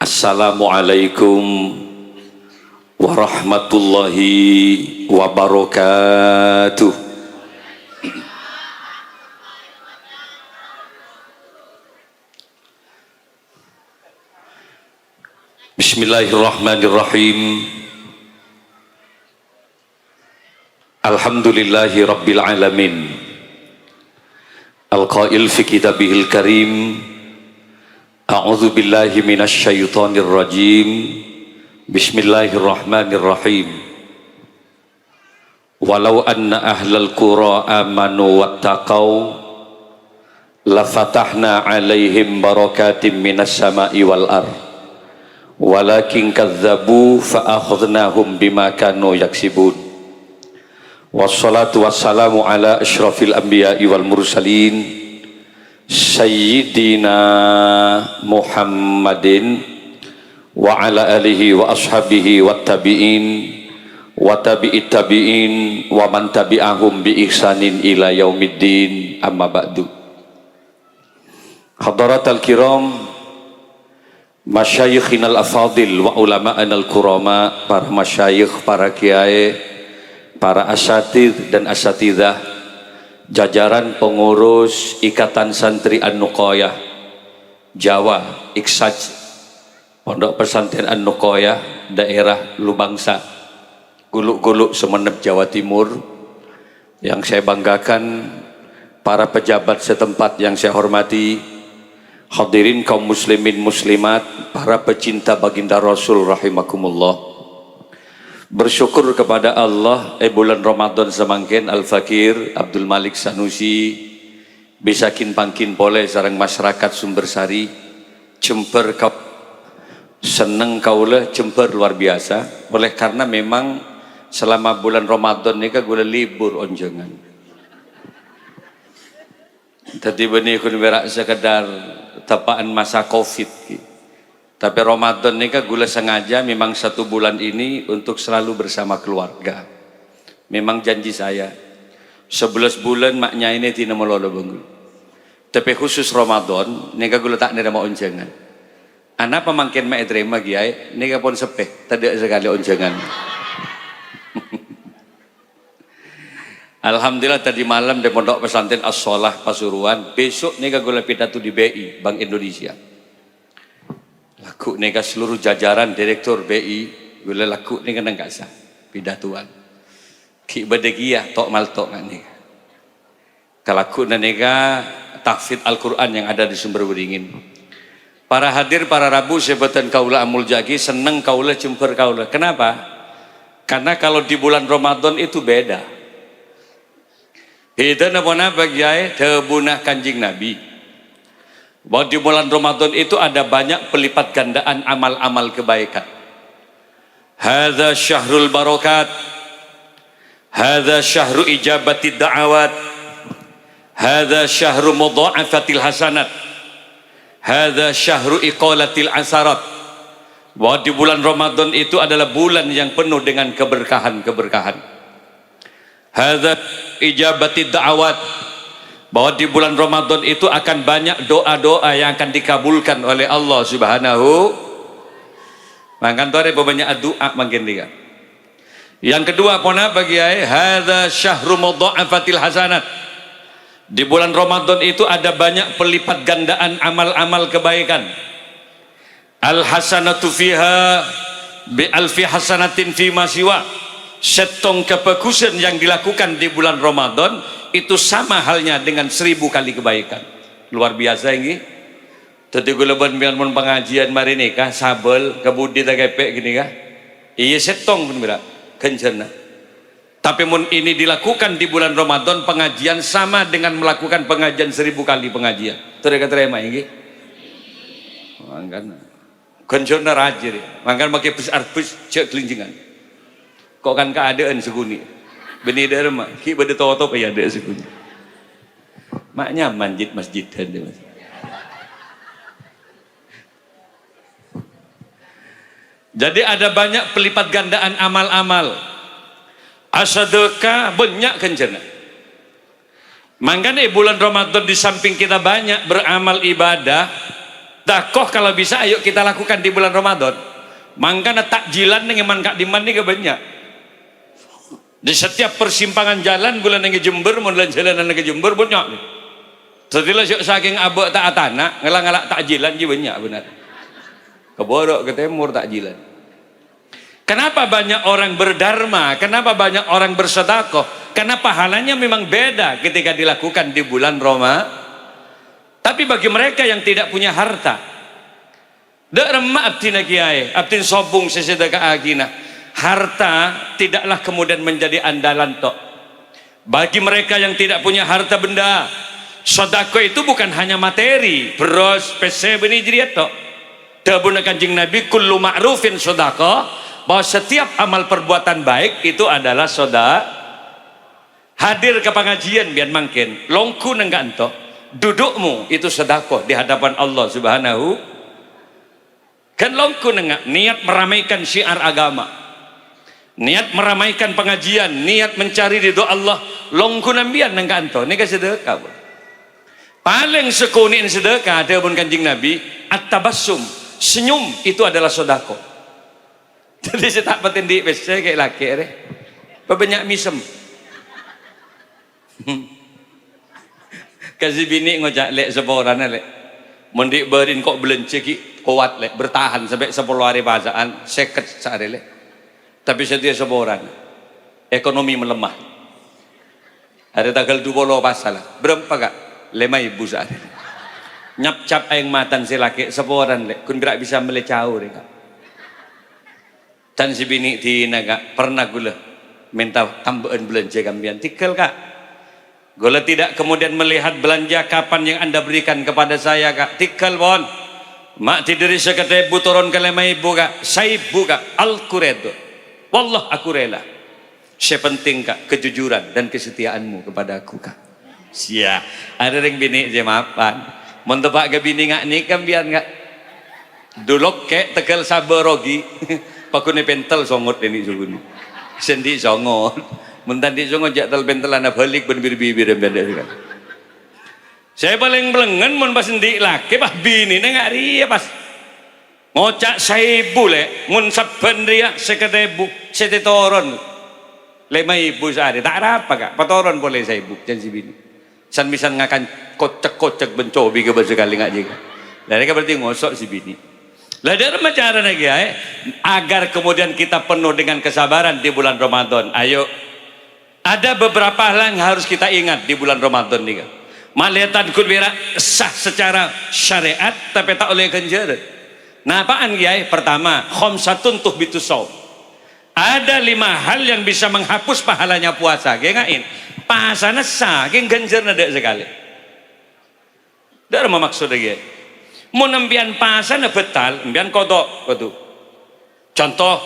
Assalamualaikum warahmatullahi wabarakatuh. Bismillahirrahmanirrahim. Alhamdulillahi rabbil alamin. Al-qail fi kitabihil karim, a'udzu billahi minasy syaithanir rajim. Bismillahirrahmanirrahim. Walau anna ahlal qura amanu wattaqau lafatahna 'alaihim barakatim minas sama'i wal ardh walakin kadzdzabu fa akhadnahum bima kanu yaksibun. Wassalatu wassalamu ala asyrafil anbiya'i wal mursalin Sayyidina Muhammadin wa ala alihi wa ashabihi wa tabi'in wa tabi'it tabi'in wa man tabi'ahum bi ihsanin ila yaumiddin, amma ba'du. Hadaratal kiram, masyayikhinal afadil wa ulama'anal kurama, para masyayikh, para kiai, para asatidz dan asatidzah, jajaran pengurus Ikatan Santri An-Nuqoyah Jawa Iksaj, Pondok Pesantren An-Nuqoyah daerah Lubangsa, Guluk-Guluk, Sumeneb, Jawa Timur, yang saya banggakan, para pejabat setempat yang saya hormati, hadirin kaum muslimin muslimat, para pecinta baginda Rasul rahimakumullah. Bersyukur kepada Allah, bulan Ramadan semangkin Al-Fakir Abdul Malik Sanusi bisakin pangkin boleh sareng masyarakat Sumbersari Jember kau seneng kaulah Jember luar biasa, oleh karena memang selama bulan Ramadan ini kan gula libur onjengan. Tadi benih kun berak sekedar tapaan masa Covid. Tapi Ramadan ini kan gula sengaja memang satu bulan ini untuk selalu bersama keluarga. Memang janji saya 11 bulan maknya ini tidak melolo bangul. Tapi khusus Ramadan ini kan gula tak nerima onjengan. Anak pemangkin mak terima giai ini kan pun sepeh tidak sekali onjengan. Alhamdulillah tadi malam di Pondok Pesantren As-Solah Pasuruan, besok nih kan gula pidato di BI Bank Indonesia. Laku nega seluruh jajaran direktur BI gula laku nega enggak sah pidatuan ki badegiyah tok mal tok nih kalaku nega tahfidz Al-Qur'an yang ada di Sumber Beringin. Para hadir, para rabu sebatan kaula amul jagi, seneng kaula Jember kaula. Kenapa? Karena kalau di bulan Ramadan itu beda. Beda napa kiai tebunah Kanjeng Nabi. Bahwa di bulan Ramadan itu ada banyak pelipat gandaan amal-amal kebaikan. Hadza syahrul barakat, hadza syahru ijabati da'awat, hadza syahru mudha'afatil hasanat, hadza syahru iqalatil asarat. Bahwa di bulan Ramadan itu adalah bulan yang penuh dengan keberkahan-keberkahan. Hadza ijabati da'awat, bahwa di bulan Ramadan itu akan banyak doa-doa yang akan dikabulkan oleh Allah Subhanahu. Mangkan tuh ada banyak doa makin dia. Yang kedua pona bagi hadza syahru mudha'afatil hasanat. Di bulan Ramadan itu ada banyak pelipat gandaan amal-amal kebaikan. Al hasanatu fiha bi alfi hasanatin fi ma siwa. Setong kebagusan yang dilakukan di bulan Ramadan itu sama halnya dengan 1000 kali kebaikan. Luar biasa ini. Tadi gula ban pengajian mari nikah sabel kebudi tak kepek gini kah? Iya setong pun berak kencerna. Tapi mun ini dilakukan di bulan Ramadan, pengajian sama dengan melakukan pengajian 1000 kali pengajian. Terima terima ini. Mangkan kencerna rajir. Mangkan pakai bus cek kelincingan. Kok kan keadaan seguni. Benih dari mak, ki bade tawa-tawa ya ada seguni. Maknya manjid masjidan dia mas. Jadi ada banyak pelipat gandaan amal-amal. Asadeka banyak kencana. Makanya bulan Ramadan di samping kita banyak beramal ibadah, Dakoh kalau bisa ayo kita lakukan di bulan Ramadan. Mangkana takjilan dengan kak diman ni banyak. Di setiap persimpangan jalan bulan yang Jember, bulan jalan yang Jember banyak. Setelah saking abak tak atana, ngelak-ngelak takjilan je banyak benar. Keborok ke timur takjilan. Kenapa banyak orang berdharma? Kenapa banyak orang bersedekah? Karena pahalanya memang beda ketika dilakukan di bulan Ramadan. Tapi bagi mereka yang tidak punya harta, dak remak abdina kiai, abdin sobung sesedekah agina. Harta tidaklah kemudian menjadi andalan tok. Bagi mereka yang tidak punya harta benda, sedekah itu bukan hanya materi, beras, PC, benih jeriat tok. Dabuna Kanjeng Nabi kullu ma'rufin sedekah, bahwa setiap amal perbuatan baik itu adalah sedekah. Hadir ke pengajian biar mangkin, longku nengak entok. Dudukmu itu sedekah di hadapan Allah Subhanahu. Kan longku nengak niat meramaikan syiar agama, niat meramaikan pengajian, niat mencari ridho Allah, longku nambian nengak entok. Ini kan sedekah. Paling sekunin sedekah ada pun Kanjeng Nabi at-tabassum, senyum itu adalah sedekah. Jadi saya tak paten di saya kayak laki deh, banyak misem. Kasih bini ngojak lek seporan lek mendik berin kok belence ki kuat lek bertahan sampai 10 hari pasaan seket sehari lek. Tapi setia seporan ekonomi melemah. Ada tanggal 20 pasal berapa kak? 5.000 sehari. Nyap cap aing matan si laki seporan lek kun gerak bisa melecau deh kak. Dan si bini di naga pernah gula minta tambahan belanja kambian tikel kak. Gula tidak kemudian melihat belanja kapan yang anda berikan kepada saya kak. Tikal bon mak tiduri sekete turun ke 5.000 kak, 1.000 kak, al-kuredo wallah aku rela. Saya penting kak kejujuran dan kesetiaanmu kepada aku kak. Sia ada yang bini je maafan mentebak ke bini ngak ni kambian kak dulok kek tekel sabar rogi pakune pentel songot ini sugun sendi songot mentandi songot jak tel pentelan balik berbir-bibir beda kan. Saya paling belengan mun pas sendi laki pas bini nengak ria pas ngocak 1.000 lek mun saben ria 1.000 setetoron 5.000 sehari tak apa kak patoron boleh 1.000 jangan si bini san misan ngakan kocek-kocek bencobi ke sekali ngak juga. Dari berarti ngosok si bini. Lah dari cara lagi agar kemudian kita penuh dengan kesabaran di bulan Ramadan. Ayo, ada beberapa hal yang harus kita ingat di bulan Ramadan nih. Malaikat kulbira sah secara syariat tapi tak oleh ganjaran. Nah apaan kiai? Pertama, khamsatun tuhbitus shaum. Ada 5 hal yang bisa menghapus pahalanya puasa. Gengain. Pasana sah, geng ganjar nada sekali. Dari apa maksud lagi? Mau nembian pasana betal, nembian kodok, kodok. Contoh,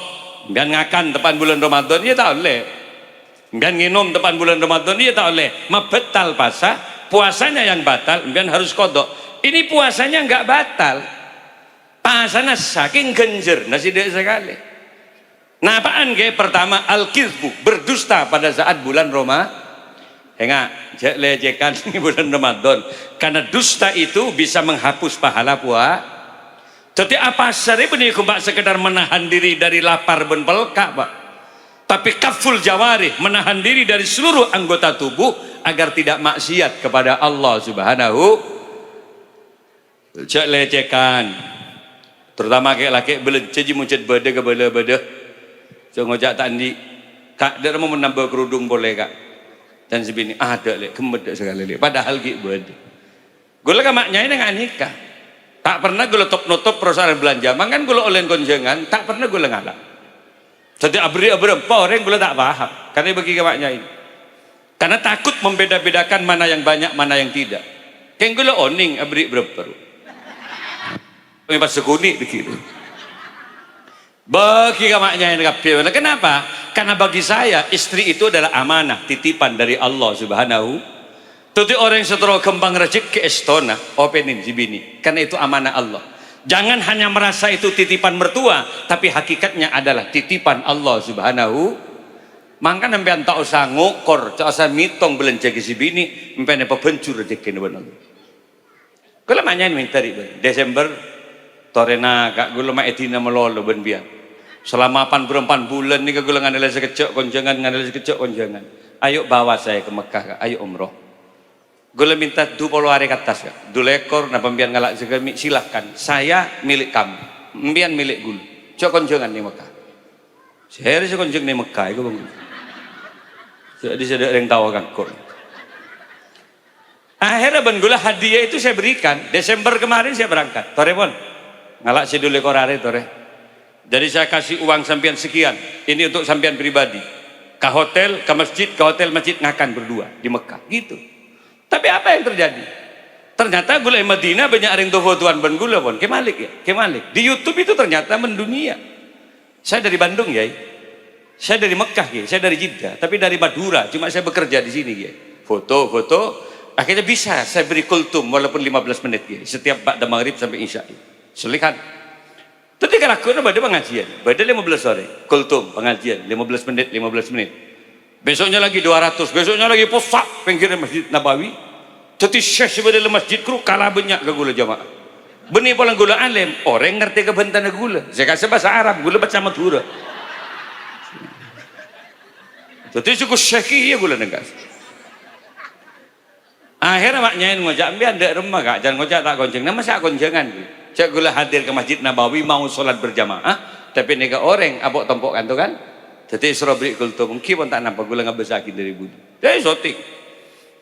nembian ngakan depan bulan Ramadan, ya tak oleh. Nembian minum depan bulan Ramadan, ya tak oleh. Ma betal puasanya yang batal, nembian harus kodok. Ini puasanya enggak batal. Pasana saking ganjar, nasi dek sekali. Nah apaan ke? Pertama al-kizbu, berdusta pada saat bulan Ramadan. Enggak, lecehkan bulan Ramadan. Karena dusta itu bisa menghapus pahala puasa. Jadi apa sari benih kumbak sekedar menahan diri dari lapar ben pelka pak. Tapi kaful jawari menahan diri dari seluruh anggota tubuh agar tidak maksiat kepada Allah Subhanahu. Cek lecehkan. Terutama kayak laki belanja muncul beda ke beda. So ngojak tandi kak dia mau menambah kerudung boleh kak. Dan sebini ada lek kemed sekali lek padahal gitu beda. Gue lega maknya ini nggak nikah. Tak pernah gue nutup perusahaan belanja. Mangan gue oleh konjengan tak pernah gue ngalah. Jadi abri orang gue tak paham. Karena bagi maknya ini. Karena takut membeda-bedakan mana yang banyak mana yang tidak. Kayak gue oning abri berapa. Pas sekuni begitu. Bagi kamaknya yang kapil. Kenapa? Karena bagi saya istri itu adalah amanah, titipan dari Allah Subhanahu. Tuti orang yang setelah kembang rezeki ke estona, openin si bini. Karena itu amanah Allah. Jangan hanya merasa itu titipan mertua, tapi hakikatnya adalah titipan Allah Subhanahu. Maka nampian tak usah ngukor, tak usah mitong belanja ke si bini, nampian apa bencur rezeki benar. Kalau maknya ini Desember torena kak gula mak etina melolo ben biar selama 84 bulan nih gula ngandelai sekecok konjangan ayo bawa saya ke Mekah kak, ayo umroh gula minta 20 hari ke atas kak 2 ekor nah pembian ngalak segami silahkan saya milik kamu pembian milik gula cok konjangan di Mekah saya harus konjang di Mekah itu bang jadi saya ada yang tahu kan kok akhirnya ben gula hadiah itu saya berikan Desember kemarin saya berangkat torepon ngalak si 2 ekor hari tore jadi saya kasih uang sampean sekian ini untuk sampean pribadi ke hotel, ke masjid, ke hotel masjid ngakan berdua di Mekah gitu tapi apa yang terjadi ternyata gula Madinah banyak orang tuh tuan ben gula pun kemalik ya kemalik di YouTube itu ternyata mendunia saya dari Bandung ya saya dari Mekah ya saya dari Jeddah tapi dari Madura cuma saya bekerja di sini ya foto akhirnya bisa saya beri kultum walaupun 15 menit ya setiap ba'da maghrib sampai isya selikan tadi kan aku pada pengajian pada 15 sore kultum pengajian 15 menit besoknya lagi 200 besoknya lagi pusat pinggir Masjid Nabawi jadi syekh sebagai masjid kru kalah banyak ke gula jamaah benih polang gula alim orang ngerti kebentana gula saya kasih bahasa Arab gula baca Madura jadi cukup syekhi ya gula negas akhirnya maknyain ngojak ambil ada rumah kak jangan ngojak tak gonceng nama saya goncengan saya gula hadir ke Masjid Nabawi mau sholat berjamaah tapi nega orang abok tompok kan tuh kan jadi suruh beri kultum mungkin pun tak nampak gula nggak besakin dari budi jadi sotik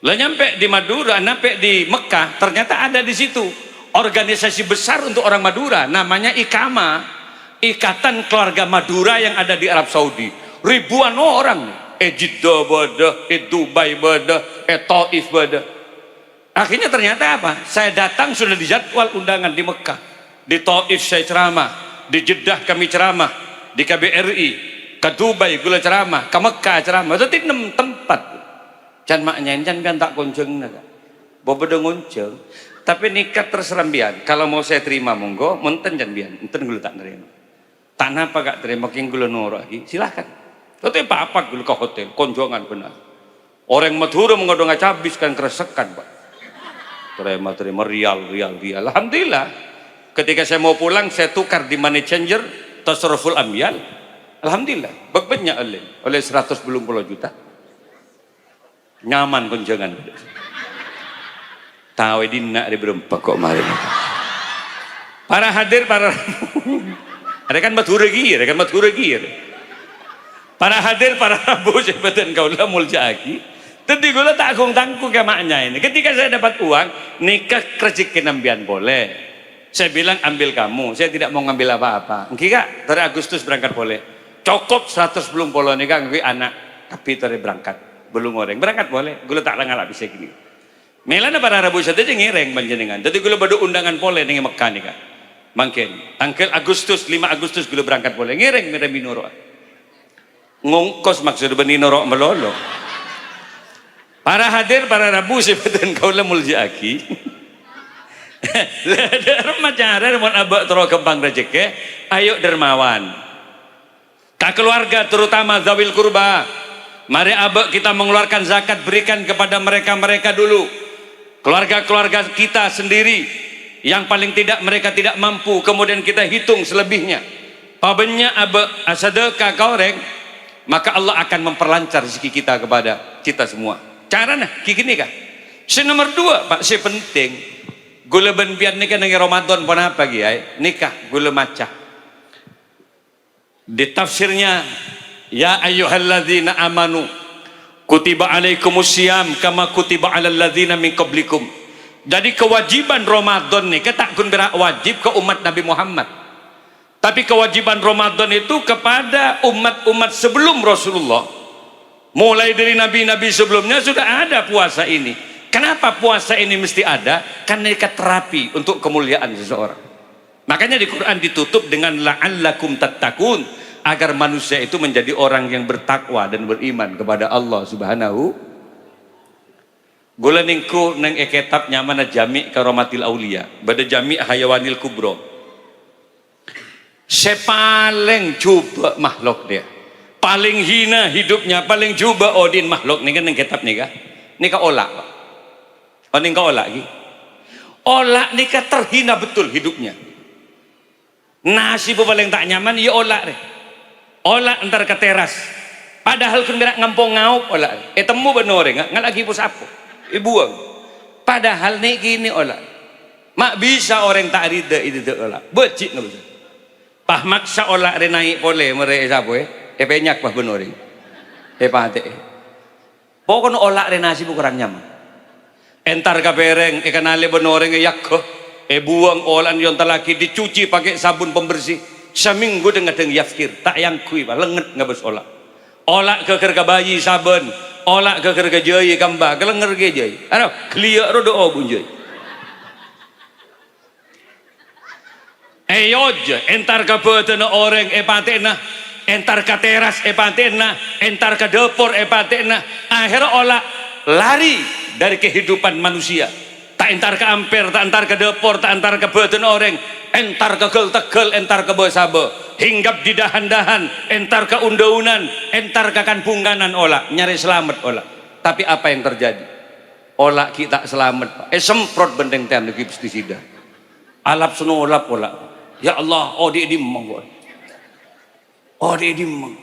lah nyampe di Madura nyampe di Mekah ternyata ada di situ organisasi besar untuk orang Madura namanya IKAMA Ikatan Keluarga Madura yang ada di Arab Saudi ribuan orang Jeddah bada Dubai bada Taif bada akhirnya ternyata apa saya datang sudah dijadwal undangan di Mekah di Taif saya ceramah di Jeddah kami ceramah di KBRI ke Dubai gula ceramah ke Mekah ceramah itu 6 tempat can maknya can kan tak kunjung naga bobo ngonceng tapi nikah terserambian kalau mau saya terima monggo monten can bian enten gula tak nerima tak napa gak terima king gula noro lagi silahkan tapi apa gula ke hotel konjongan benar orang Madura mengodong habis kan keresekan pak terima rial alhamdulillah ketika saya mau pulang saya tukar di money changer tasarruful amyal alhamdulillah banyak oleh 100 belum puluh juta nyaman konjongan tahu dina di berempat kok kemarin para hadir para ada kan Madura gir para hadir para rabu jabatan kaulah muljaki tadi gula tak tangku ke maknya ini ketika saya dapat uang nikah kerjikin ambian boleh saya bilang ambil kamu saya tidak mau ngambil apa-apa enggak dari Agustus berangkat boleh cukup 100 belum polo nikah ngambil anak tapi dari berangkat belum orang berangkat boleh gula tak langal bisa gini melana para rabu saja ngireng panjenengan jadi gula badu undangan boleh dengan Mekah nikah mungkin tanggal Agustus 5 Agustus gula berangkat boleh ngireng minoro ngongkos maksud benih norok melolo para hadir para rabu sebeten kaulah muljaki derma cara mon abak tero kembang rezeki ayo dermawan ka keluarga terutama zawil kurba mari abak kita mengeluarkan zakat berikan kepada mereka dulu keluarga kita sendiri yang paling tidak mereka tidak mampu kemudian kita hitung selebihnya pabennya abak sedekah koreng maka Allah akan memperlancar rezeki kita kepada kita semua caranya gini kah si nomor 2 pak si penting gula ben biar nikah dengan Ramadan pun apa giai nikah gula maca di tafsirnya ya ayyuhalladzina amanu kutiba alaikumusiyam kama kutiba alal ladzina min qablikum jadi kewajiban Ramadan nikah tak kun wajib ke umat Nabi Muhammad tapi kewajiban Ramadan itu kepada umat-umat sebelum Rasulullah mulai dari nabi-nabi sebelumnya sudah ada puasa ini kenapa puasa ini mesti ada karena ikat terapi untuk kemuliaan seseorang makanya di Quran ditutup dengan la'allakum tattaqun agar manusia itu menjadi orang yang bertakwa dan beriman kepada Allah subhanahu gula ningku neng eketab nyamana jami karomatil aulia bada jami hayawanil kubro saya paling coba makhluk dia paling hina hidupnya paling coba odin makhluk nih kan yang kitab nih kah olak oh nih olak lagi olak nih terhina betul hidupnya Nasi bu paling tak nyaman ya olak deh. Olak entar ke teras. Padahal kun gerak ngampung ngaup olak. Temu benoreng nggak lagi pun sapu. Buang. Padahal nih gini olak. Mak bisa orang tak rida itu olak. Becik nggak bisa. Pah maksa olak re naik boleh mereka sapu penyak pah benoreng. Pate. Pokoknya olak re nasi bu kurang nyaman. Entar ka bereng ikan ale benoreng yakko. Buang olahan yang telaki dicuci pakai sabun pembersih seminggu dengan yafkir tak yang kui lenget ngabes olak keker ke bayi sabun olak keker ke jai kamba kelenger ke jai ano clear rodo bunjai yoj entar ke betena orang patena entar ke teras patena entar ke dapur patena akhirnya olak lari dari kehidupan manusia. Tak entar ke amper, tak entar ke dapur, tak entar ke badan orang, entar ke tegel, entar ke bosabe, hinggap di dahan-dahan, entar ke undaunan, entar ke kan pungganan olak, nyari selamat olak. Tapi apa yang terjadi? Olak kita selamat, semprot benteng tian lagi pestisida. Alap seno olap olak. Ya Allah, oh di mong. Oh di mong.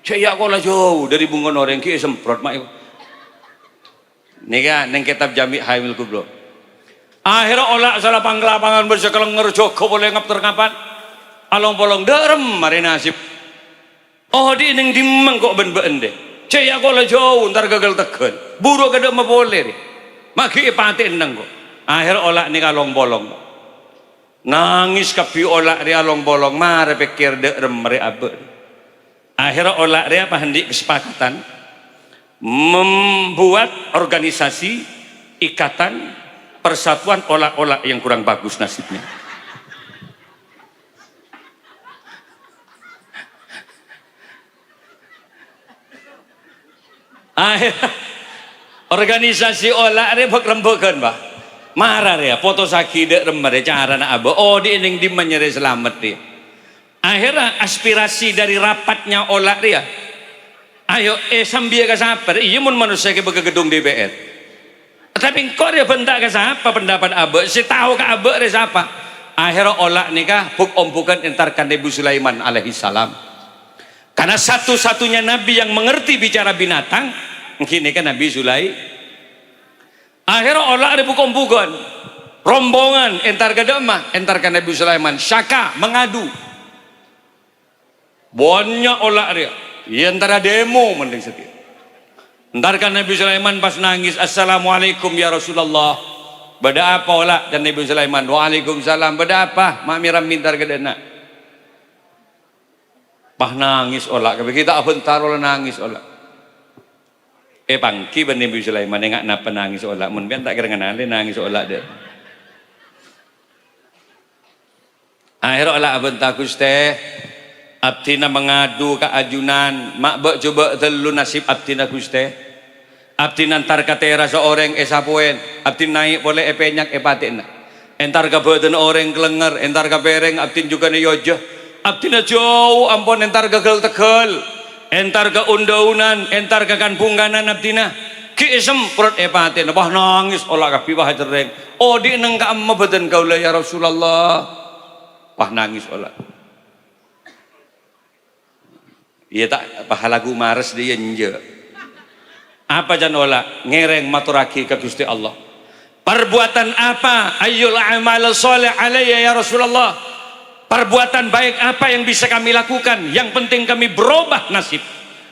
Saya kola jauh dari bungon orang ki semprot mak. Nika neng kitab Jami' Hamil Kubro. Akhirnya olak salah panglapangan bersekelenger joko boleh ngap terkapan along polong derem mari nasib oh di neng dimeng kok ben-ben deh caya kola jauh ntar gagal tekan buru kada ma boleh deh maki paten nang kok akhirnya olak ni kalong bolong nangis kapi olak ri along bolong mare pikir derem mari abe akhirnya olak ri apa hendik kesepakatan membuat organisasi ikatan persatuan olak-olak yang kurang bagus nasibnya. Organisasi olak ini berlembagaan bah. Marah ya, foto sakit dek remar cara nak abe. Oh di ini di menyeri selamat dia. Akhirnya aspirasi dari rapatnya olak dia. Ayo sambil ke sabar. Iya mun manusia ke gedung DPR. Tapi kok dia bentak ke siapa pendapat abe si tahu ke abe dari siapa akhirnya olak nikah bukan entarkan Nabi Sulaiman alaihi salam karena satu-satunya nabi yang mengerti bicara binatang mungkin kan Nabi Sulaiman akhirnya olak bukan rombongan entar ke demah entarkan Nabi Sulaiman syaka mengadu banyak olak dia ya antara demo mending sedih. Ntar kan Nabi Sulaiman pas nangis assalamualaikum ya Rasulullah beda apa olak dan Nabi Sulaiman waalaikumsalam beda apa mak miram mintar gedena pah nangis olak kita bentar olak nangis olak pangki ben Nabi Sulaiman enggak napa nangis olak mun pian tak kira ngenali nangis olak deh akhir olak bentar Gusti abdina mengadu ke ajunan mak bek coba telu nasib abdina Gusti abdi nantar katera seorang esapuen abdi naik boleh penyak paten entar ka badan orang kelenger entar ka bereng abdi juga ne yojo abdi na jauh ampun entar gagal tegel entar ka undaunan entar ka kan pungganan abdi na ki semprot paten bah nangis olah kapi bah cereng oh di neng ka amma badan kaula ya Rasulullah bah nangis olah iya tak pahalagu mares dia nje apa jan olah ngereng maturaki ke Gusti Allah perbuatan apa ayyul a'mal sholih alayya ya Rasulullah perbuatan baik apa yang bisa kami lakukan yang penting kami berubah nasib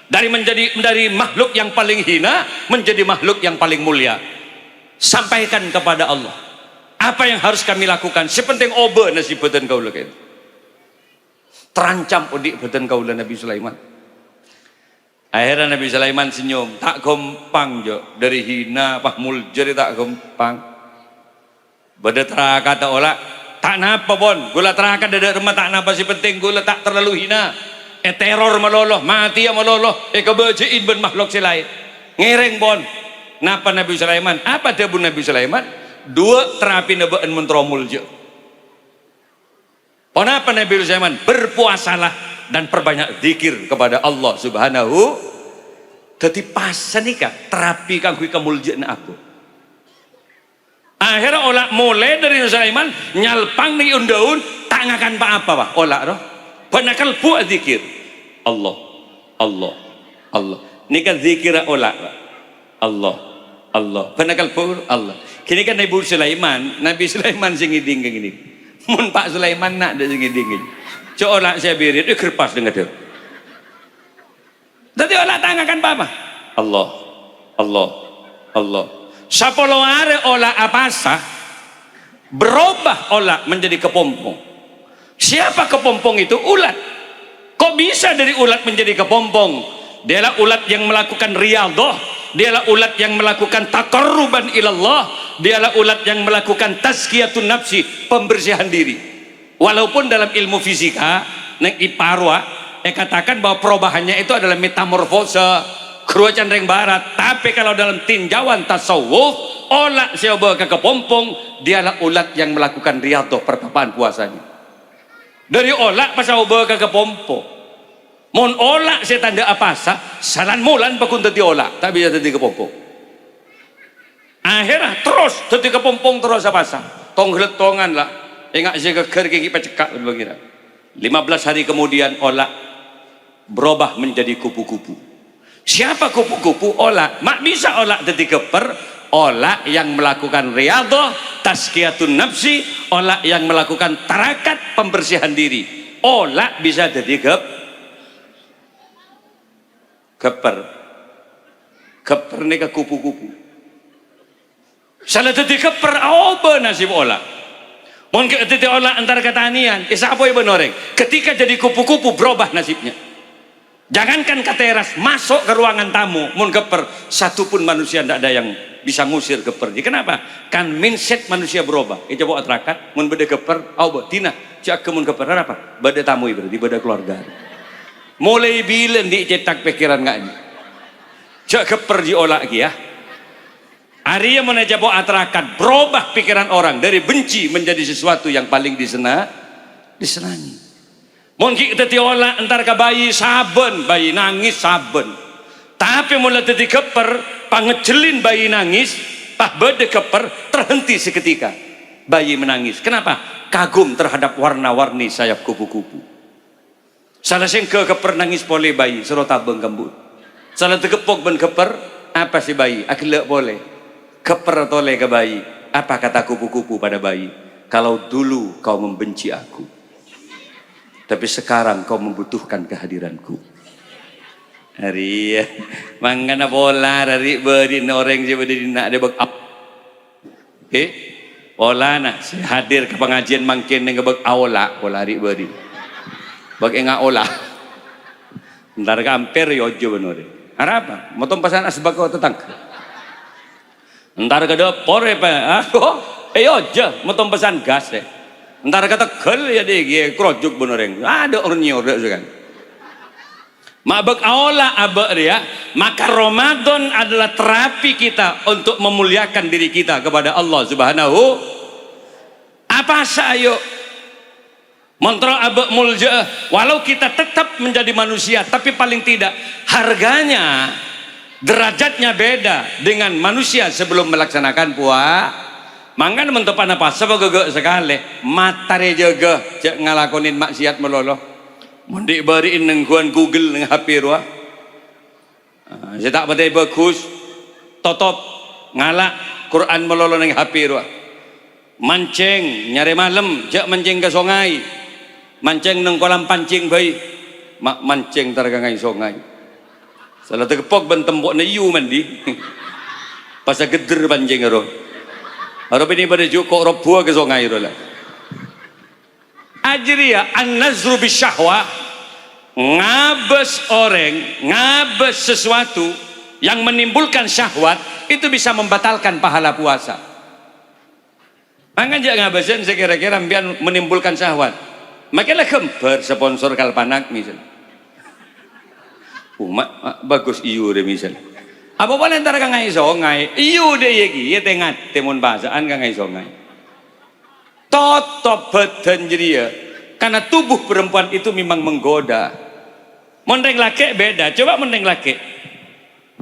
dari makhluk yang paling hina menjadi makhluk yang paling mulia sampaikan kepada Allah apa yang harus kami lakukan sepenting obe nasib badan kaula itu terancam udik badan kaula Nabi Sulaiman. Akhirnya Nabi Sulaiman senyum, tak gampang jo dari hina pah muljir tak gampang. Bada teraka tak olah, tak napa bon, gula teraka dada rumah tak napa si penting gula tak terlalu hina. Teror maloloh, mati ya maloloh, kebajiin ben makhluk si lain. Ngereng bon, napa Nabi Sulaiman? Apa debu Nabi Sulaiman? Dua terapi nebaan mentromul jo. Kenapa Nabi Sulaiman? Berpuasalah dan perbanyak zikir kepada Allah Subhanahu. Jadi pasan nikah terapi kangkui kemuliaan aku. Akhirnya olah mulai dari Sulaiman nyalpang nih undaun tak tak ngakan apa pak olah roh penakal bu zikir Allah Allah Allah ini kan zikir olah Allah Allah penakal bu Allah kini kan Nabi Sulaiman sing ngiding ini mun Pak Sulaiman nak ada sing ngiding ini olah saya birit kerpas dengan dia tadi olah tak ngakan apa Allah Allah Allah sapolo are olah apa sah berubah olah menjadi kepompong. Siapa kepompong itu? Ulat. Kok bisa dari ulat menjadi kepompong? Dialah ulat yang melakukan riyadhah, dialah ulat yang melakukan taqarruban ilallah, dialah ulat yang melakukan tazkiyatun nafsi, pembersihan diri. Walaupun dalam ilmu fisika neng iparwa katakan bahwa perubahannya itu adalah metamorfose keruacan reng barat, tapi kalau dalam tinjauan tasawuf olah siapa ke kepompong dialah ulat yang melakukan riyadhah pertapaan puasanya dari olah pasal bawa ke kepompong mon olah saya tanda apa sah salan mulan bakun tadi olah tak bisa tadi kepompong akhirnya terus tadi kepompong terus apa sah tong tongan lah ingat saya keker gigi pecekak begitu 15 hari kemudian olah berubah menjadi kupu-kupu. Siapa kupu-kupu? Olah. Mak bisa olah tadi keper, olah yang melakukan riyadhah, tazkiyatun nafsi, olah yang melakukan tarakat, pembersihan diri. Olah bisa jadi keper. Keper ini ke kupu-kupu. Salah jadi keper, apa nasib olah? Mungkin tadi olah antara ketanian, apa yang benoreng? Ketika jadi kupu-kupu berubah nasibnya. Jangankan ke teras, masuk ke ruangan tamu, mun keper, satu pun manusia tidak ada yang bisa ngusir keper. Kenapa? Kan mindset manusia berubah. Itu bawa terakat, mun beda keper, tina, cak mun keper apa? Beda tamu berarti beda keluarga. Mulai bilen dicetak pikiran nggak ini? Cak keper diolah lagi ya. Arya menaja bawa terakat, berubah pikiran orang dari benci menjadi sesuatu yang paling disenangi. Mungkin kita diolah antar ke bayi saben, bayi nangis saben. Tapi mulai tadi keper, pangecelin bayi nangis, pak bede keper terhenti seketika. Bayi menangis. Kenapa? Kagum terhadap warna-warni sayap kupu-kupu. Salah sengke keper nangis boleh bayi, serota beng gambut. Salah tekepok ben keper, apa sih bayi? Akilak boleh. Keper toleh ke bayi. Apa kata kupu-kupu pada bayi? Kalau dulu kau membenci aku, tapi sekarang kau membutuhkan kehadiranku. Hari ya, mangana bola dari beri orang je beri nak dia bak. Bola nak hadir ke pengajian mangkin dengan bak aula bola hari beri. Bak enga olah. Ntar ke amper yojo benore. Apa? Motong pasan asbak kau tetang. Ntar ke dapur apa? Yojo motong pasan gas deh. Ntar kata kel ya deh, krojuk benereng. Ada orang nyorok kan. Mabek aula abek dia. Maka Ramadan adalah terapi kita untuk memuliakan diri kita kepada Allah Subhanahu. Apa sayo? Mantra abek mulja. Walau kita tetap menjadi manusia, tapi paling tidak harganya, derajatnya beda dengan manusia sebelum melaksanakan puasa. Mangkan mentopan apa? Sebagai sekali matare jaga cek ngalakonin maksiat meloloh. Mundi bariin nengguan Google neng HP ruah. Saya tak betul bagus. Totop ngalak Quran meloloh neng HP ruah. Mancing nyari malam cek mancing ke sungai. Mancing neng kolam pancing bayi. Mak mancing tergangai sungai. Salah terkepok ben tembok neyu mandi. Pasal geder pancing roh. Harap ini pada jukok robua ke sungai itu lah. Ajriya an-nazru bisyahwa, ngabes orang, ngabes sesuatu yang menimbulkan syahwat itu bisa membatalkan pahala puasa. Makanya ngabesin sekira-kira biar menimbulkan syahwat. Makanya kemper sponsor kalpanak misal. Bagus iyo deh misal. Apa boleh ntar kang ngai songai? Iyo deh yegi, ya tengat temun bahasaan kang ngai songai. Totop badan jeria, karena tubuh perempuan itu memang menggoda. Mendeng laki beda, coba mendeng laki.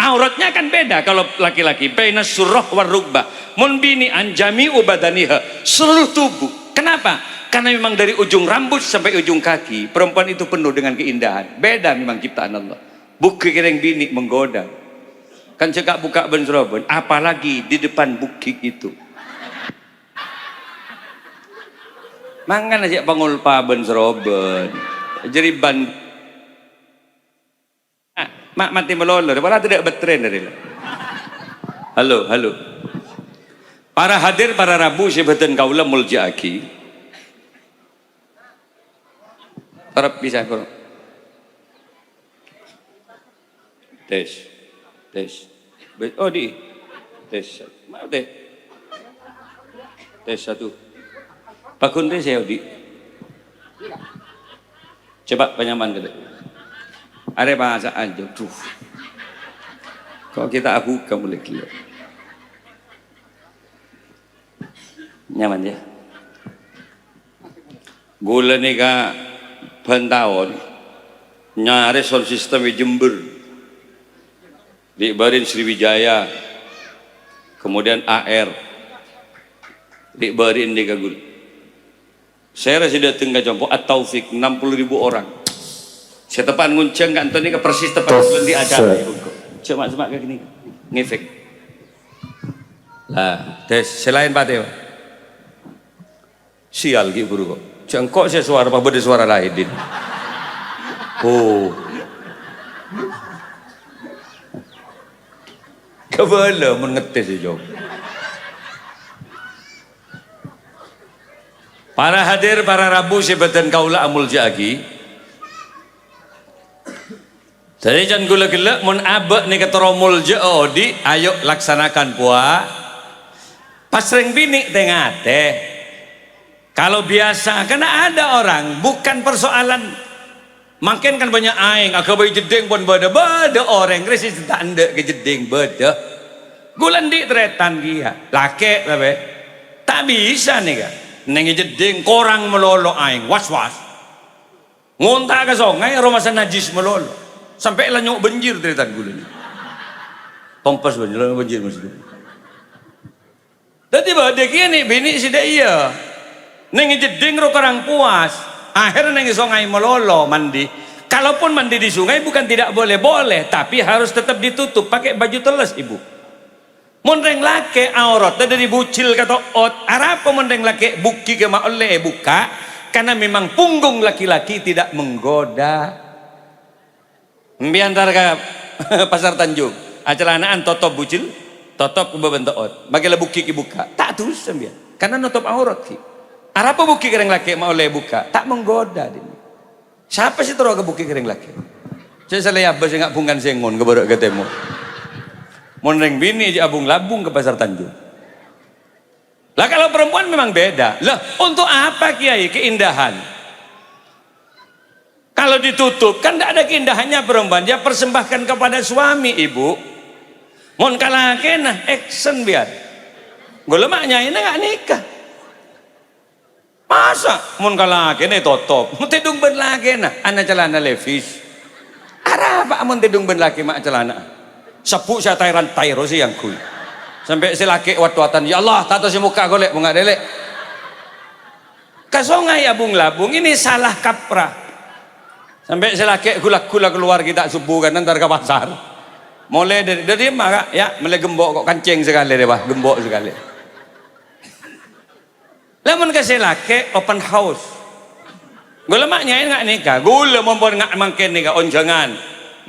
Auratnya kan beda kalau laki-laki. Baina surah war rukbah. Mun bini anjami ubadaniha, seluruh tubuh. Kenapa? Karena memang dari ujung rambut sampai ujung kaki perempuan itu penuh dengan keindahan. Beda memang ciptaan Allah. Bukik kereng bini menggoda. Kan cekak buka ben Serobon, apalagi di depan bukik itu. Mangan aja pangulpa ben Serobon. Jeriban mak mati melolor, malah tidak betren dari. Halo. Para hadir, para Rabu sebeten kaula muljaki. Harap bisa kau. Tes. Oh di. Tes. Mau deh. Tes 1. Pakun deh saya di. Coba penyaman kita. Ada bahasa aja. Tuh. Kok kita aku kamu lagi. Nyaman ya. Gula nih kak pentahun nyari sound system di Jember, di Barin Sriwijaya, kemudian AR, di Barin di Kagul. Saya rasa datang ke Jompo At-Taufik 60.000 orang. Saya tepan ngunceng kan Antoni ke persis tepat di acara. Cuma kayak gini ngefek. Lah, tes selain Pak sial gitu buru kok. Cengkok saya suara apa beda suara lain. Oh. Kebala mengetes jauh. Para hadir, para Rabu sebatan kaula amul jagi. Jadi jangan gula-gula mun abek nih keteromul jauh di ayo laksanakan puasa. Pas ring bini tengah teh. Kalau biasa, karena ada orang, bukan persoalan, makin kan banyak aing, akabai jeding pun beda orang, krisis tanda ke jeding beda, gulan di tretan dia, laki tapi, tak bisa nih kan, nengi jeding korang melolo aing, was, ngontak ke sungai, romasan najis melolo, sampai lanyok banjir tretan gulan, kompas banjir maksudnya, jadi badai gini, bini sudah iya. Nengi jeding ro karang puas, akhirnya nengi sungai melolo mandi. Kalaupun mandi di sungai bukan tidak boleh, tapi harus tetap ditutup pakai baju teles ibu. Mondeng lake aurat dari bucil kata ot, arapa mondeng lake buki ke oleh buka, karena memang punggung laki-laki tidak menggoda. Biantar ke pasar Tanjung, acalanaan totop bucil, totop kebentuk ot, bagilah buki ke buka, tak terus sembian, karena nutup aurat ki. Arapa buki kereng laki mau oleh buka tak menggoda ini. Siapa sih terus ke buki kereng laki? Saya selaya apa saya nggak pungkan sengon ke baru ketemu. Monreng bini aja abung labung ke pasar Tanjung. Lah kalau perempuan memang beda. Lah untuk apa kiai keindahan? Kalau ditutup kan tidak ada keindahannya perempuan. Dia persembahkan kepada suami ibu. Mon kalah kena action biar. Gue lemaknya ini nggak nikah. Masa mun kalake ne totop mun tidung ben laki na ana celana levis arapa mun tidung ben laki mak celana sepuk saya tairan tairo sih yang kui sampai si laki wat-watan ya Allah tato si muka golek bunga delek kasongai abung labung ini salah kaprah sampai si laki gula-gula keluar kita subuh kan ntar ke pasar mulai dari maka ya mulai gembok kok kancing sekali deh bah gembok sekali. Lamun kasih laki open house, gula maknya ini nggak nikah, gula mampun nggak makin nikah onjangan.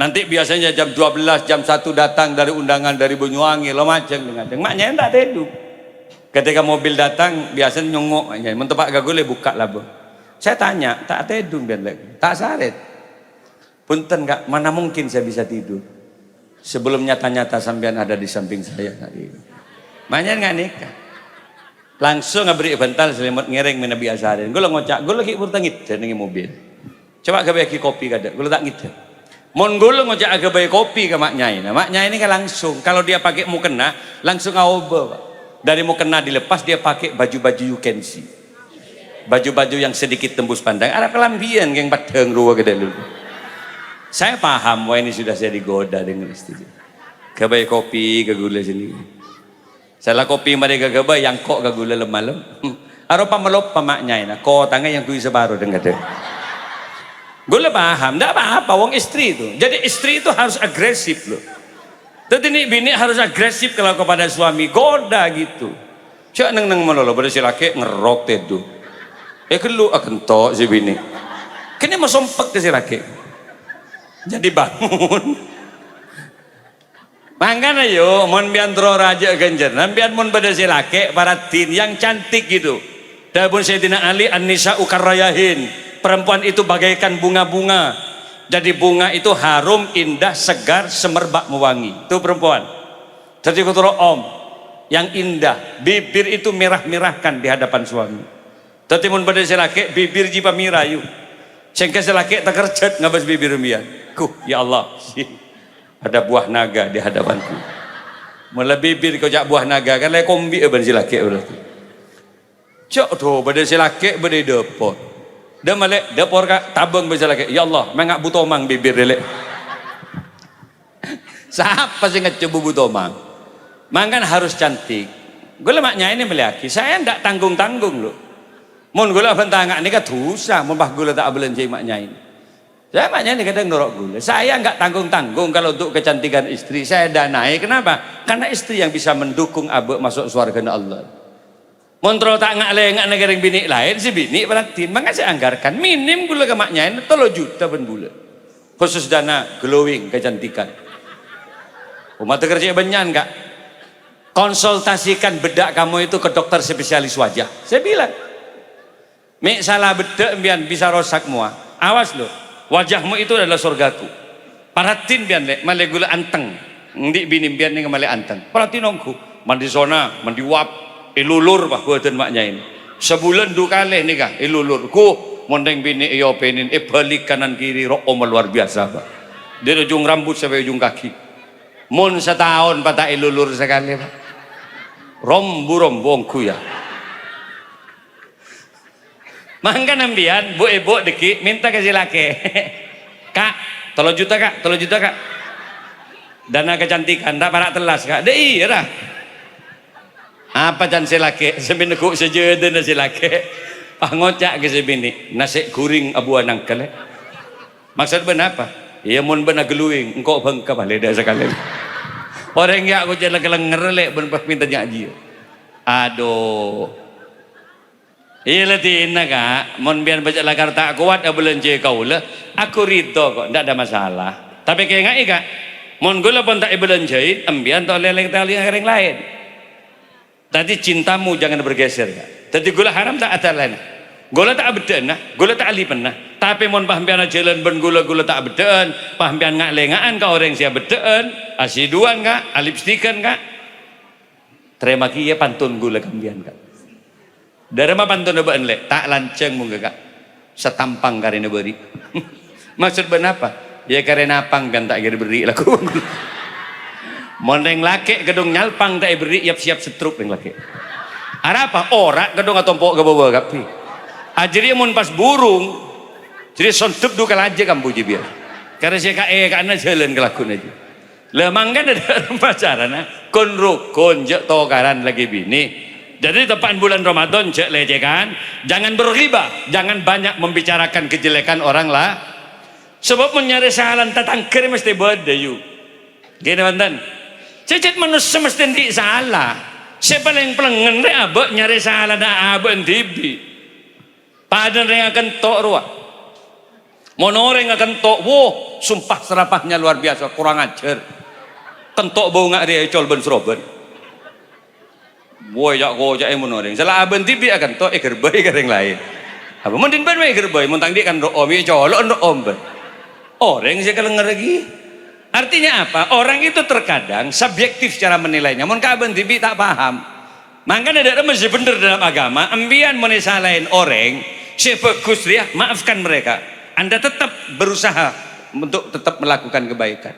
Nanti biasanya jam 12, jam 1 datang dari undangan dari Banyuwangi, lo macam dengan maknya ini tak teduh. Ketika mobil datang biasanya nyongok aja, mentepak gagule buka lah bu. Saya tanya, tak teduh biar lagi, tak saret. Punten nggak, mana mungkin saya bisa tidur sebelum nyata-nyata sampean ada di samping saya. Maknya nggak nikah. Langsung ngabri bental selimut ngereng mina biasarin. Gue ngocak, gue lagi bertangit dengan mobil. Coba kebaki kopi kada, gue tak gitu. Mon gue ngocak agak bayi kopi ke maknya ini kan langsung. Kalau dia pakai mukena, langsung aoba. Dari mukena dilepas dia pakai baju-baju you can see. Baju-baju yang sedikit tembus pandang. Ada kelambian yang padang ruwa gede dulu. Saya paham, wah ini sudah saya digoda dengan istri. Kebayi kopi ke gula sini. Salah kopi mereka gaba yang kok gagula lemah. Aropa melop pamaknya ini, kau tangga yang kui sebaru dengan dia. Gue paham, tidak apa-apa, wong istri itu. Jadi istri itu harus agresif loh. Tapi ini bini harus agresif kalau kepada suami, goda gitu. Cak neng melolo pada si laki ngerok tedu. Kelu akan tok si bini. Kini mau sompek ke si laki. Jadi bangun. Mangkana yo, mon biantro raja genjer, nampian mon pada si laki para tin yang cantik gitu. Dapun Sayyidina Ali an-nisa ukarrayahin, perempuan itu bagaikan bunga-bunga. Jadi bunga itu harum, indah, segar, semerbak, mewangi. Itu perempuan. Jadi kuturo om yang indah, bibir itu merah-merahkan di hadapan suami. Tapi mon pada si laki bibir jipa mirayu. Sehingga si laki tak kerjat ngabas bibir mian. Ya Allah. Ada buah naga di hadapanku. Mula bibir kau jak buah naga kan lek kombi ban si laki berarti. Cok tu pada si laki pada depot. Dah malek depor kak tabung ban si laki. Ya Allah, mengak butomang bibir delek. Siapa sih ngecoba butomang? Mangkan harus cantik. Gue lemaknya ini meliaki. Saya ndak tanggung-tanggung loh. Mun gue lah bentangak ini kan dosa. Mun bah gue tak belanja maknya ini. Saya makanya ini kadang norok gula. Saya nggak tanggung-tanggung kalau untuk kecantikan istri. Saya danai. Kenapa? Karena istri yang bisa mendukung abek masuk surga Allah. Montro tak nggak negara bini lain si bini berarti. Maka saya anggarkan minim gula ke maknya ini 3 juta pun gula. Khusus dana glowing kecantikan. Umat kerja banyak nggak? Konsultasikan bedak kamu itu ke dokter spesialis wajah. Saya bilang, mek salah bedak biar bisa rosak mua. Awas loh. Wajahmu itu adalah surgaku. Paratin bian lek male gula anteng. Ndik bini bian ning male anteng. Paratin ongku. Mandi zona, mandi wap, ilulur bah buatan maknya ini. Sebulan 2 kali nikah ilulur. Ku mondeng bini iyo penin balik kanan kiri rok luar biasa pak. Dari ujung rambut sampai ujung kaki. Mun setahun patah ilulur sekali pak. Rombu ongku ya. Mangga nambian bu ibu deki minta ke si laki. Kak 3 juta kak, 3 juta kak. Dana kecantikan tak para telas kak. Deh iya dah. Apa can si laki? Sebenarnya sejeda na si laki. Ngocak ke si bini. Nasi kuring abuan angkel. Maksud ben apa? Iya mun ben geluing. Engkau bangka balik dah sekali. Orang yang aku jalan kelang ngerelek ben minta nyaji. Aduh. Iya tina kak, mon biar baca lakar tak kuat belanja kau lah, aku rito kok, tidak ada masalah. Tapi kayak nggak kak, mon gula pun tak belanjain, ambian tak leleng tali yang lain. Tadi cintamu jangan bergeser kak. Tadi gula haram tak ada lain. Gula tak bedana, gula tak alipan nah. Tapi mon pahamian jalan ben gula tak bedaan, pahamian nggak lengaan kau orang siapa bedaan, asiduan kak, alipstikan kak. Terima kia pantun gula kambian kak. Dari mana pantun nebaan lek tak lanceng mungkin kak setampang karena beri. Maksud benapa? Ya karena apang kan tak kira beri laku. Mondeng laki gedung nyalpang tak beri siap setruk yang laki. Ada apa? Orak gedung atau pok ke bawah kapi. Ajri mun pas burung. Jadi sontup duka aja kamu biar. Karena saya karena jalan kelakun aja. Lemang kan ada pacaran kon rukun jek tokaran lagi bini. Jadi tepat bulan Ramadan cek lecehkan, jangan berghibah, jangan banyak membicarakan kejelekan orang lah. Sebab menyari salah tatangker mesti berdayu. Gini mantan, cecet manusia mesti di salah. Siapa yang pelengen deh abek nyari salah dah abek tibi. Padan yang akan tok ruah, monoreng akan tok, wow, sumpah serapahnya luar biasa, kurang ajar. Kentok bau ngak dia col ben seroben. Boy jak go jak emonoreng. Salah aben tibi akan to gerbay kareng lain. Apa mendin ban we gerbay montang dia kan om ye colok ndo om ben. Orang sih kelenger lagi. Artinya apa? Orang itu terkadang subjektif cara menilainya. Mun ka aben tibi tak paham. Makanya ada mesti bener dalam agama. Ambian mun salahin orang, si bagus dia, maafkan mereka. Anda tetap berusaha untuk tetap melakukan kebaikan.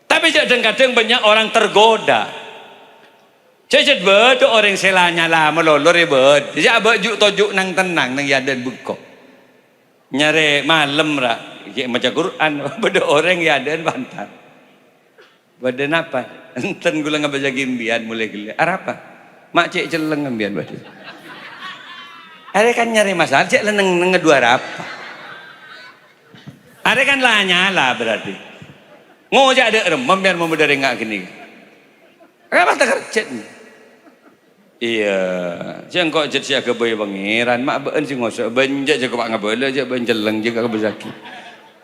Tapi kadang-kadang banyak orang tergoda. Cecet bedo orang selanya lah melolor ribet. Jadi abang tojuk nang tenang nang yaden buko. Nyare malam ra, kayak macam Quran. Bedo orang yaden bantar. Badan apa? Enten gula ngabaca gimbian mulai gila. Apa? Mak cek celeng ngambian badu. Ada kan nyari masalah, cek lah ngedua apa? Ada kan lah nyala berarti. Ngojak ada remam biar memudari nggak gini. Kenapa tak kerja? Iya, jangan kok jadi siapa boy pangeran, mak ben sih ngosok benjak jago pak ngabela aja benjeleng juga kebesaki.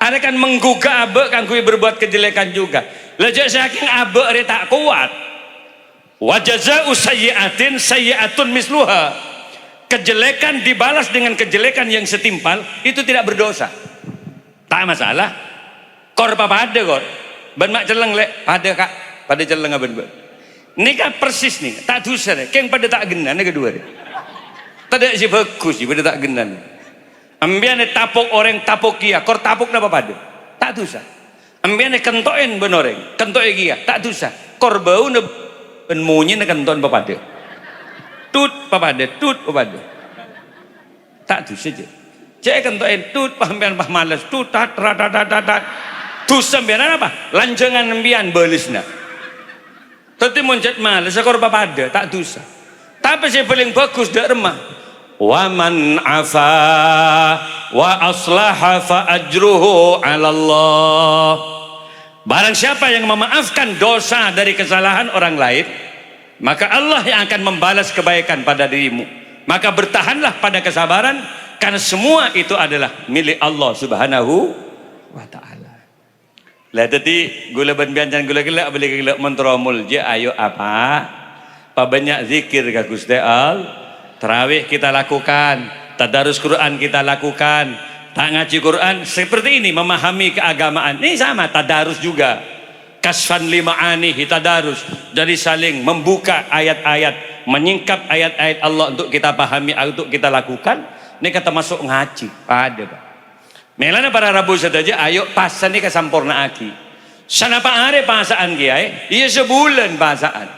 Ada kan menggugah abe kan kui berbuat kejelekan juga. Lejak saking abe ada tak kuat. Wajazau sayyiatin sayyiatun misluha. Kejelekan dibalas dengan kejelekan yang setimpal itu tidak berdosa. Tak masalah. Kor apa ada kor? Ben mak celeng lek pada kak pada celeng aben ben. Nikah persis nih, tak dosa deh. Keng pada tak genan kedua deh. Tak ada si bagus sih pada tak genan. Ambian tapok orang tapok kia, kor tapok napa pada? Tak dosa. Ambian kentoen benoreng, kentoe kia, tak dosa. Kor bau ne ben munyi ne kentoen apa pada? Tut apa pada? Tut apa pada? Tak dosa je. Cek kentoen tut pambian pah malas tut tat tat tat tat. Dosa ambian apa? Lanjangan ambian belisna. Tapi muncet malas, sekor pada tak dosa. Tapi yang paling bagus dak remah. Wa man afa wa aslaha fa ajruhu 'ala Allah. Barang siapa yang memaafkan dosa dari kesalahan orang lain, maka Allah yang akan membalas kebaikan pada dirimu. Maka bertahanlah pada kesabaran karena semua itu adalah milik Allah Subhanahu wa taala. Lah tadi gula banbian gula gila boleh gila mentromul je ayo apa banyak zikir ka Gusti Allah, tarawih kita lakukan, tadarus Quran kita lakukan, tak ngaji Quran seperti ini memahami keagamaan ini sama tadarus juga, kasfan limaani tadarus, jadi saling membuka ayat-ayat, menyingkap ayat-ayat Allah untuk kita pahami, untuk kita lakukan. Ini kata masuk ngaji ada Pak. Melana para Rabu saja ayo pasan ni kesampurna aki. Sana pak hari pasaan kiai, iya sebulan pasaan.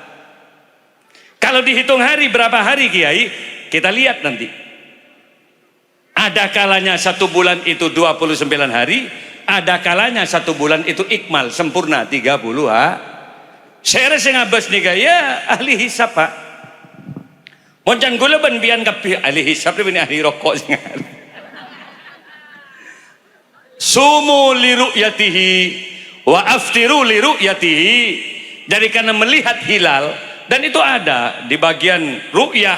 Kalau dihitung hari berapa hari kiai, kita lihat nanti. Ada kalanya satu bulan itu 29 hari, ada kalanya satu bulan itu ikmal sempurna 30 ha. Saya rasa ngabas nih ya ahli hisab Pak. Moncan gula banbian kapi ahli hisab ni ahli rokok singal. Sumu li ru'yatihi wa aftiru li ru'yatihi. Jadi karena melihat hilal, dan itu ada di bagian ru'yah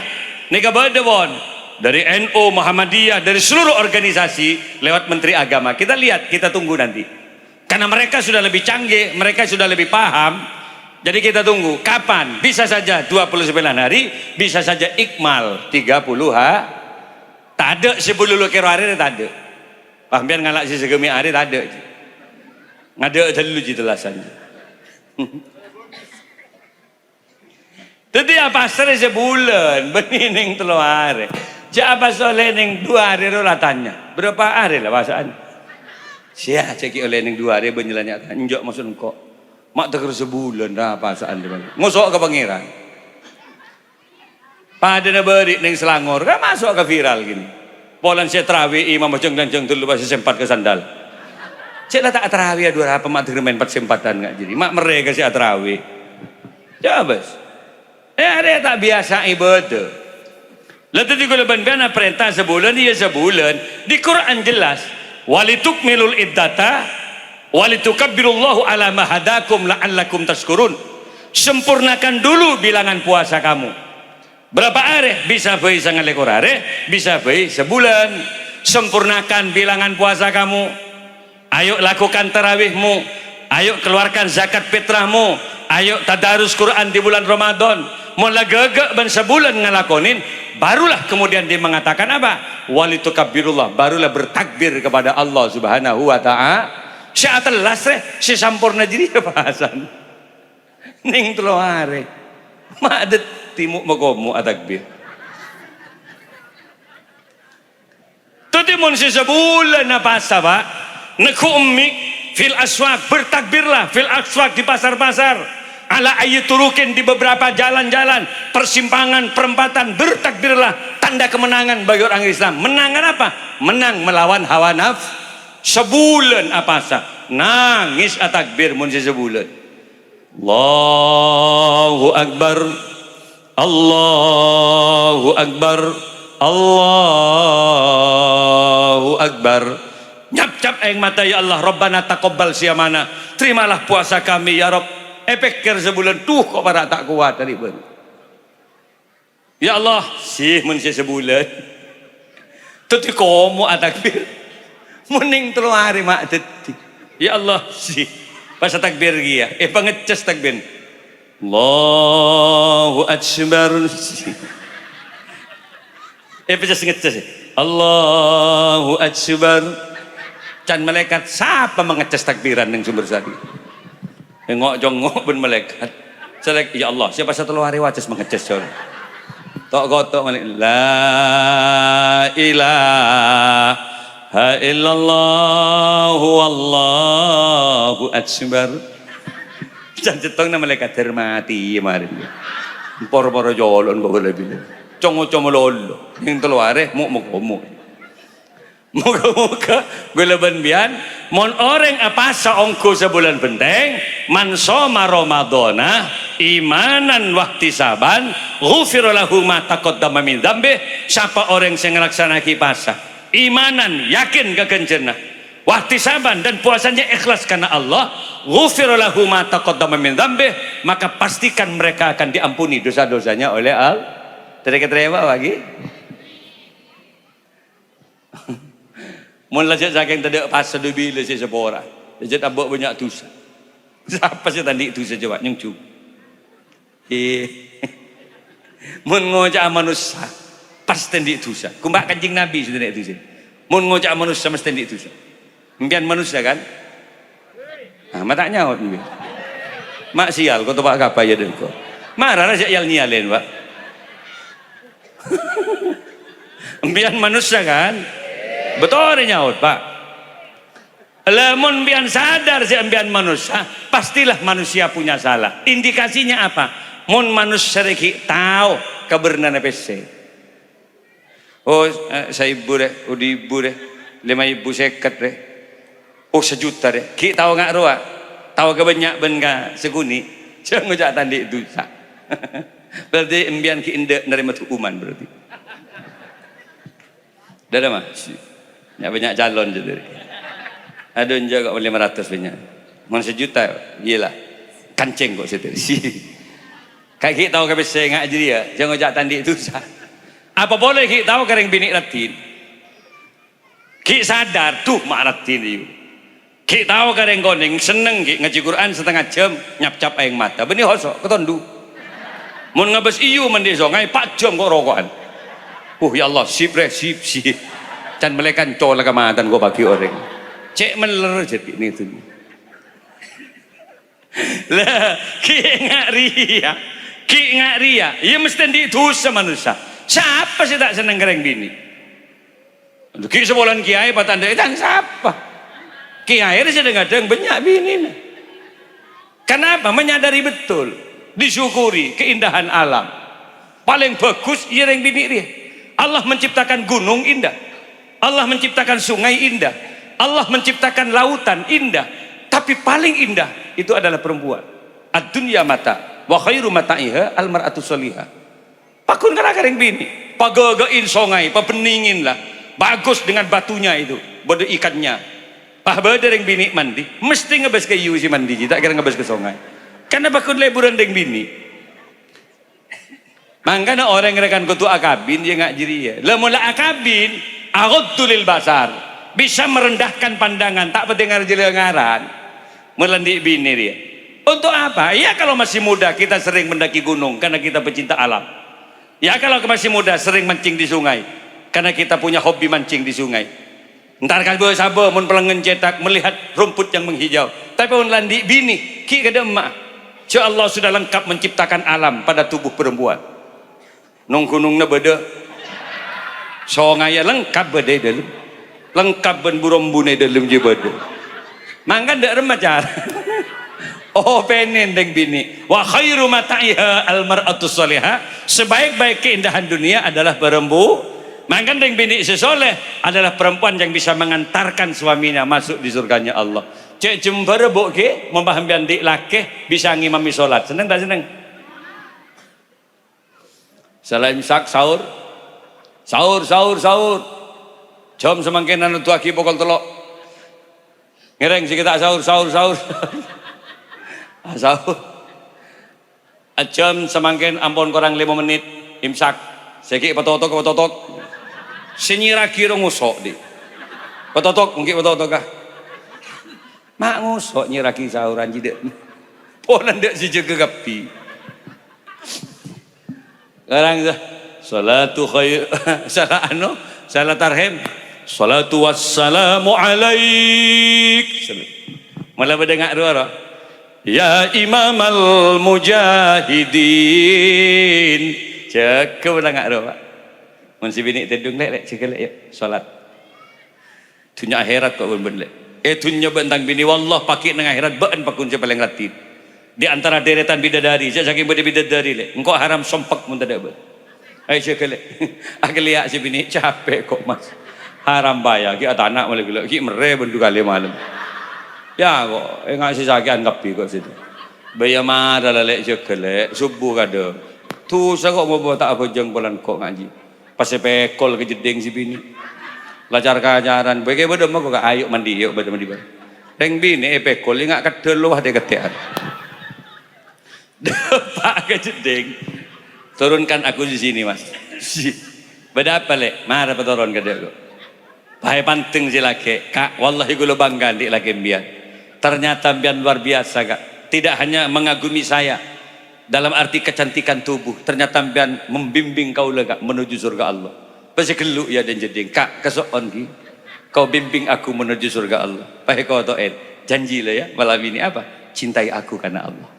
nika badewon dari NU, Muhammadiyah, dari seluruh organisasi lewat Menteri Agama. Kita lihat, kita tunggu nanti. Karena mereka sudah lebih canggih, mereka sudah lebih paham. Jadi kita tunggu kapan? Bisa saja 29 hari, bisa saja ikmal 30 ha. Tak ada sebelum kira hari tak ada. Pahamian ngalak si segemi hari tak ada. Ngada dulu je telasan. Tadi apa sere sebulan benining telu hari. Ja apa soleh ning 2 hari ora tanya. Berapa hari lah pasaan? Sia ceki oleh ning 2 hari benjelanya njok maksud engko. Mak teker sebulan dah pasaan di mana. Ngosok ke pangeran. Pada beri ning Selangor kan masuk ke viral gini. Polan saya terawih imam bajeng danjeng dulu pasti sempat ke sandal. Cek lah tak terawih dua apa mak main 4 sempatan nggak jadi. Mak mereka sih terawih. Coba. Ada tak biasa ibadah. Lalu di kuliban bana perintah sebulan dia sebulan. Di Quran jelas. Walitukmilul iddata walitukabbirullahu ala ma hadakum la'allakum tashkurun. Sempurnakan dulu bilangan puasa kamu. Berapa hari? Bisa bayi sangat lekor hari, bisa bayi sebulan. Sempurnakan bilangan puasa kamu. Ayo lakukan tarawihmu. Ayo keluarkan zakat fitrahmu. Ayo tadarus Quran di bulan Ramadan. Mulai gagak ben sebulan ngelakonin, barulah kemudian dia mengatakan apa? Walitukabbirullah, barulah bertakbir kepada Allah Subhanahu wa taala. Sya'atul lasreh, si sampurna jadi bahasan. Ning telu hari. Madet timuk magomu atakbir. Tutimun si sebulan apa Pak? Neku ummi fil aswaq, bertakbirlah fil aswaq di pasar-pasar. Ala ayyuturukin di beberapa jalan-jalan, persimpangan, perempatan, bertakbirlah, tanda kemenangan bagi orang Islam. Menangan apa? Menang melawan hawa nafsu. Sebulan apa sah? Nangis atakbir mun sebulan. Allahu Akbar, Allahu Akbar, Allahu Akbar. Nyap-nyap aing mata, ya Allah, Rabbana taqabbal siamana, terimalah puasa kami ya Rabb. Pikir sebulan tuh kok para tak kuat tadi pun. Ya Allah, sih manusia sebulan. Tuti komo atakbir. Muning telu hari mak detik. Ya Allah, sih. Pas takbir dia, pangecas takbir. Allahu Akbar. Pas ngecas. Allahu Akbar. Can malaikat siapa mengecas takbiran yang sumber sadi? Ngok jongok pun malaikat. Selek ya Allah, siapa satu hari wajah mengecas soal. Tok gotok malaikat. La ilaha illallah wallahu akbar. Can cetong na malaikat termati marin. Por-por jolon bawa lebih. Congo-congo lolo. Yang teluare mu. Moga-moga gulaban bian mon orang apa saongko sebulan benteng man soma ramadhana imanan wahtisaban ghufira lahu ma taqaddama min dzambi. Siapa orang yang ngelaksanakan puasa imanan yakin kekencenah wahtisaban dan puasanya ikhlas karena Allah, ghufira lahu ma taqaddama min dzambi, maka pastikan mereka akan diampuni dosa-dosanya oleh Allah. Terima lagi. Mun lajat saking tadi pas sedubile si sepora. Lajat abok banyak dosa. Siapa sih tadi itu saja Pak nyungcu. Mun ngojak manusia pasti tadi dosa. Kumbak Kanjeng Nabi sudah itu sih. Mun ngojak manusia mesti tadi dosa. Mungkin manusia kan? Nah, mata nyaut nih. Mak sial kau tebak apa ya den kau. Marah aja yal nialen Pak. Mbian manusia kan? Betul nyaut Pak. Lamun bian sadar si ambian manusia, pastilah manusia punya salah. Indikasinya apa? Mun manusia reki tahu kabarna PC. Oh, saya ibu deh, udah ibu deh, 5.000 seket deh. Oh 1 juta deh. Ki tahu nggak roa? Tahu kebanyak benga seguni. Jangan ngejak tandi dosa. Berarti ambian ki inde nerima hukuman berarti. Dah mah. Ya banyak calon jadi. Ada yang jaga 500 banyak. Mana 1 juta, gila. Kancing kok situ. Kayak kita tahu ke saya ngak jadi ya, jangan ngajak tandi itu sah. Apa boleh kita tahu kereng bini ratin? Kita sadar tuh mak ratin itu. Kita tahu kereng koneng seneng ngaji Quran setengah jam nyap-cap aing mata. Benih hosok ketondu. Mun ngabes iyu mandi songai 4 jam kok rokokan. Ya Allah, sip. Dan melekan cola kematan gua bagi orang. Cek meler jadi ini tuh. Lah, ki ngak ria. Ya mesti didosa manusia. Siapa sih tak seneng kereng bini? Ki sebulan kiai patanda dan siapa? Kiai sedang-kadang banyak bini. Kenapa? Menyadari betul, disyukuri keindahan alam. Paling bagus yang bini dia. Allah menciptakan gunung indah. Allah menciptakan sungai indah, Allah menciptakan lautan indah, tapi paling indah itu adalah perempuan. Ad-dunya mata, wa khairu mata'iha al-mar'atu sholihah. Pakun kadang-kadang bini, pagagain sungai, papeningin lah, bagus dengan batunya itu, bodoh ikannya. Pahbedereng bini mandi, mesti ngebes ke iu si mandi, tak kira ngebes ke sungai. Karena pakun leburan deng bini. Makanya orang rekan kutu akabin dia ngak jiri ya. Lemula akabin aghadulil basar, bisa merendahkan pandangan, tak pendengar jelengaran, melendik bini dia. Untuk apa? Ya kalau masih muda kita sering mendaki gunung karena kita pecinta alam. Ya kalau masih muda sering mancing di sungai karena kita punya hobi mancing di sungai. Ntar kalau sabar mun pelengen cetak melihat rumput yang menghijau. Tapi mun landik bini, ki kada emak. Ya Allah sudah lengkap menciptakan alam pada tubuh perempuan. Nong gunungna beda. Songaya lengkap beda dalam. Lengkap ben burombune dalam je beda. Mangga ndak remajar. Oh penen deng bini. Wa khairu mata'iha al-mar'atu sholihah. Sebaik-baik keindahan dunia adalah perempuan. Maka deng bini sesoleh adalah perempuan yang bisa mengantarkan suaminya masuk di surganya Allah. Cek jember bok ke memahami adik laki bisa ngimami sholat. Seneng tak seneng? Salah imsak sahur Sahur, sahur, sahur. Jam semangkin anu tuaki pokol telok. Ngereng si kita sahur, sahur, sahur. Sahur. Jam semangkin ampun kurang 5 menit imsak. Seki petotok. Senyira kira ngusok di. Petotok, mungkin petotok kah? Mak ngusok nyiraki sahuran jidek. Ponan dek si jaga gapi. Sekarang salatu khair salat tarhim. Salatu wassalamu alaik. Malah berdengar dua. Ya imamal mujahidin. Cek berdengar dua. Mun si bini tedung lek cek lek ya salat. Dunia akhirat kok ben lek. Dunia bentang bini wallah pakai nang akhirat beun pakun paling ratit. Di antara deretan bidadari, saya saking bidadari lek. Engkau haram sompek mun tidak ber. Ayo cek lek. Agak si bini capek kok mas. Haram bayar, ki anak malah gila, ki mere bendu kali malam. Ya kok, enggak si sakit anggap kok situ. Bayar marah lek cek lek, subuh kada. Tu saya kok mau tak apa jeng bulan kok ngaji. Pas pekol ke jeding si bini. Lajar kajaran, bagaimana mau kok ayo mandi, yuk mandi bar. Reng bini pekol enggak kedel lu hade ketean. Depak ke jeding. Turunkan aku di sini mas. Beda apa lek? Marah peturun ke dia kok. Bahaya penting si laki, kak, wallahi gue bangga di laki biar. Ternyata biar luar biasa kak. Tidak hanya mengagumi saya dalam arti kecantikan tubuh, ternyata biar membimbing kau lega menuju surga Allah. Pasti keluk ya dan jadi kak kesoon ki, kau bimbing aku menuju surga Allah. Bahaya kau to'en, janji lah ya malam ini apa? Cintai aku karena Allah.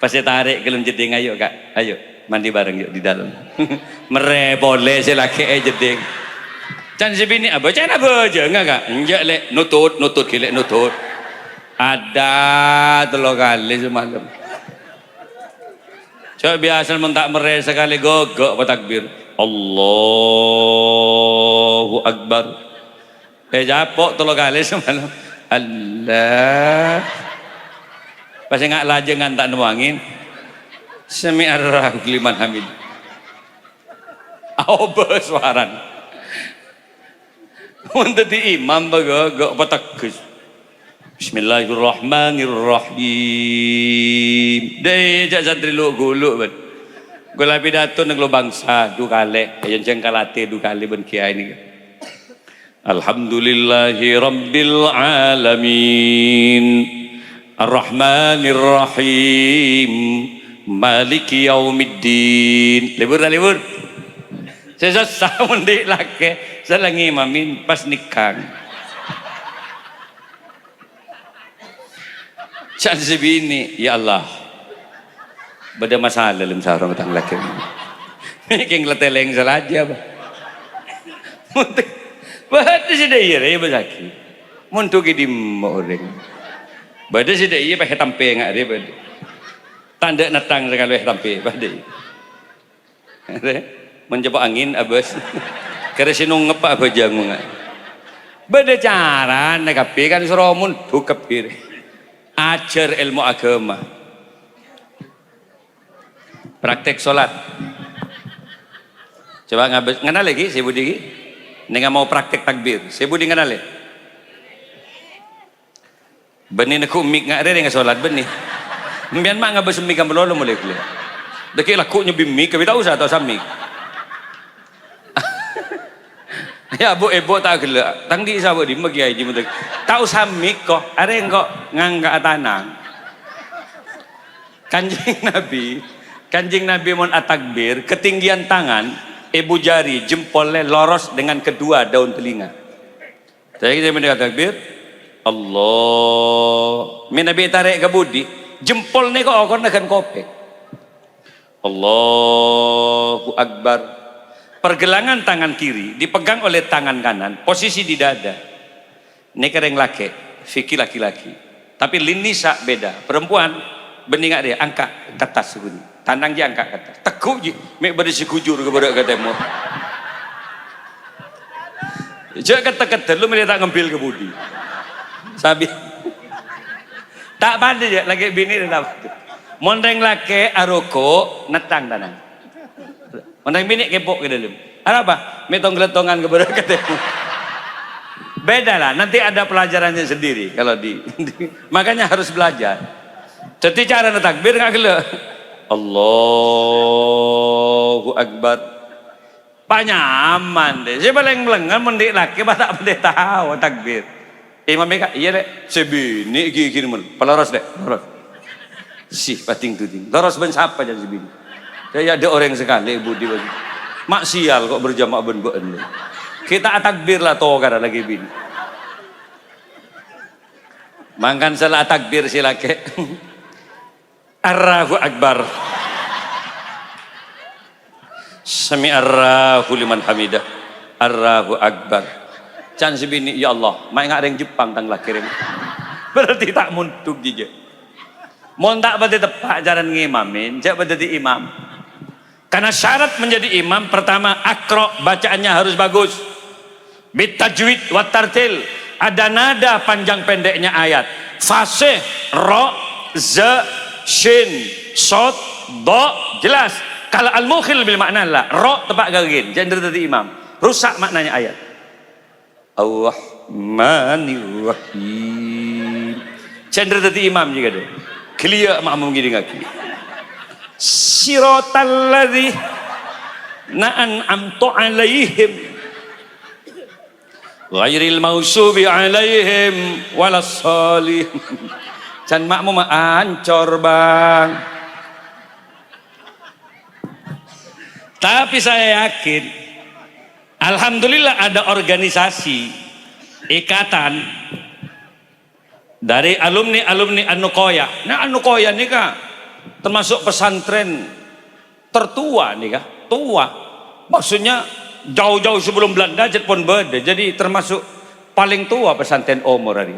Pasti tarik kelum jeding, ayo kak, ayo mandi bareng yuk di dalam. Mere boleh si laki jeding. Can sebini apa? Can apa aja enggak kak? Enggak lek nutut kilek nutut. Ada telur kali semalam. Coba biasa mentak mere sekali gogok bertakbir. Allahu Akbar. Japok telur kali semalam. Allah. Pas enggak lajeng ngantak nuangin. Sami'ar liman hamid. Au bersuaran. Untuk di imam bagagak patakis. Bismillahirrahmanirrahim. Deh jak santri lu guluk ben. Gula pidato nang lo bangsa du kale, ayen jeng kalate du kale ben kiai ni. Alhamdulillahi rabbil alamin. Arrahmanirrahim. Maliki yaumiddin. Libur. Saya sama di laki, saya lagi mamin pas nikah. Can sebini, ya Allah, beda masalah dalam sarong tang laki. Mungkin leteleng saja, bah. Beda sih dia, ya bezaki. Muntu kita orang. Beda sih dia, pakai tampe nggak dia beda. Tanda natang sekali tampe, beda. Mencoba angin abas karena sinung ngepak apa jangung beda cara nekapi kan suromun dukepir ajar ilmu agama praktek sholat coba ngabes ngenal lagi si Budi nggak mau praktek takbir si Budi ngenal ya benih aku mik nggak ada yang sholat benih mbian mak ngabes mik kan belum mulai kuliah deki lakunya bimik tapi tahu saya atau samik. Ya bu tak gelak tangdi sahabat di magi aja mudah tahu samik kok ada yang kok ngangkat tanang kanjing nabi mon atakbir ketinggian tangan ibu jari jempolnya loros dengan kedua daun telinga saya kita mendengar takbir Allah nabi tarik ke budi jempolnya kok okor dengan kopek Allahu Akbar. Pergelangan tangan kiri dipegang oleh tangan kanan, posisi di dada. Ini kereng laki, fikih laki-laki. Tapi lini sak beda. Perempuan bening dia angkat ke atas sebuni. Tandang dia angkat ke atas. Tekuk je, mek berisi kujur ke budak ketemu. Jangan kata-kata lu melihat tak ngambil ke budi. Sabi. Tak pandai je lagi bini dia tak. Mondeng laki aroko netang tanang. Menang bini kepo ke dalam. Apa? Metong geletongan kepada ketemu. Beda lah, nanti ada pelajarannya sendiri kalau makanya harus belajar. Jadi cara takbir nggak gele. Allahu Akbar. Banyak aman deh. Saya paling melengan mendik laki, batak mendik tahu takbir. Imam mereka, iya deh, sebini gini men, pelaros deh, pelaros. Sih pating tuting, pelaros ben siapa jadi sebini? Saya ada orang sekali budi bagi. Maksial kok berjamaah ben. Kita takbir lah toh karena lagi bini. Mangkan salah takbir silake. Allahu Akbar. Sami Allahu liman hamidah. Allahu Akbar. Can sebini ya Allah, mai ngak yang Jepang tang lah kirim. Berarti tak muntuk jije. Mon tak berarti tepat jalan ngimamin, jak berarti imam. Karena syarat menjadi imam pertama akro bacaannya harus bagus. Bitajwid wa tartil, ada nada panjang pendeknya ayat. Fasih, ro, za, shin, sod, do, jelas. Kalau al-mukhil bil makna lah, ro tepat gagin, jangan jadi imam. Rusak maknanya ayat. Ar-Rahmanir-Rahim. Cendera tadi imam juga deh. Clear makmum gini ngaki. Siratal ladzi na'an'amtu 'alaihim ghairil maghsubi 'alaihim walassalin. Can makmum ancor bang. Tapi saya yakin alhamdulillah ada organisasi ikatan dari alumni An-Nuqoyah. Nah An-Nuqoyah nih kak termasuk pesantren tertua nih kak, tua. Maksudnya jauh-jauh sebelum Belanda pun beda. Jadi termasuk paling tua pesantren umur hari.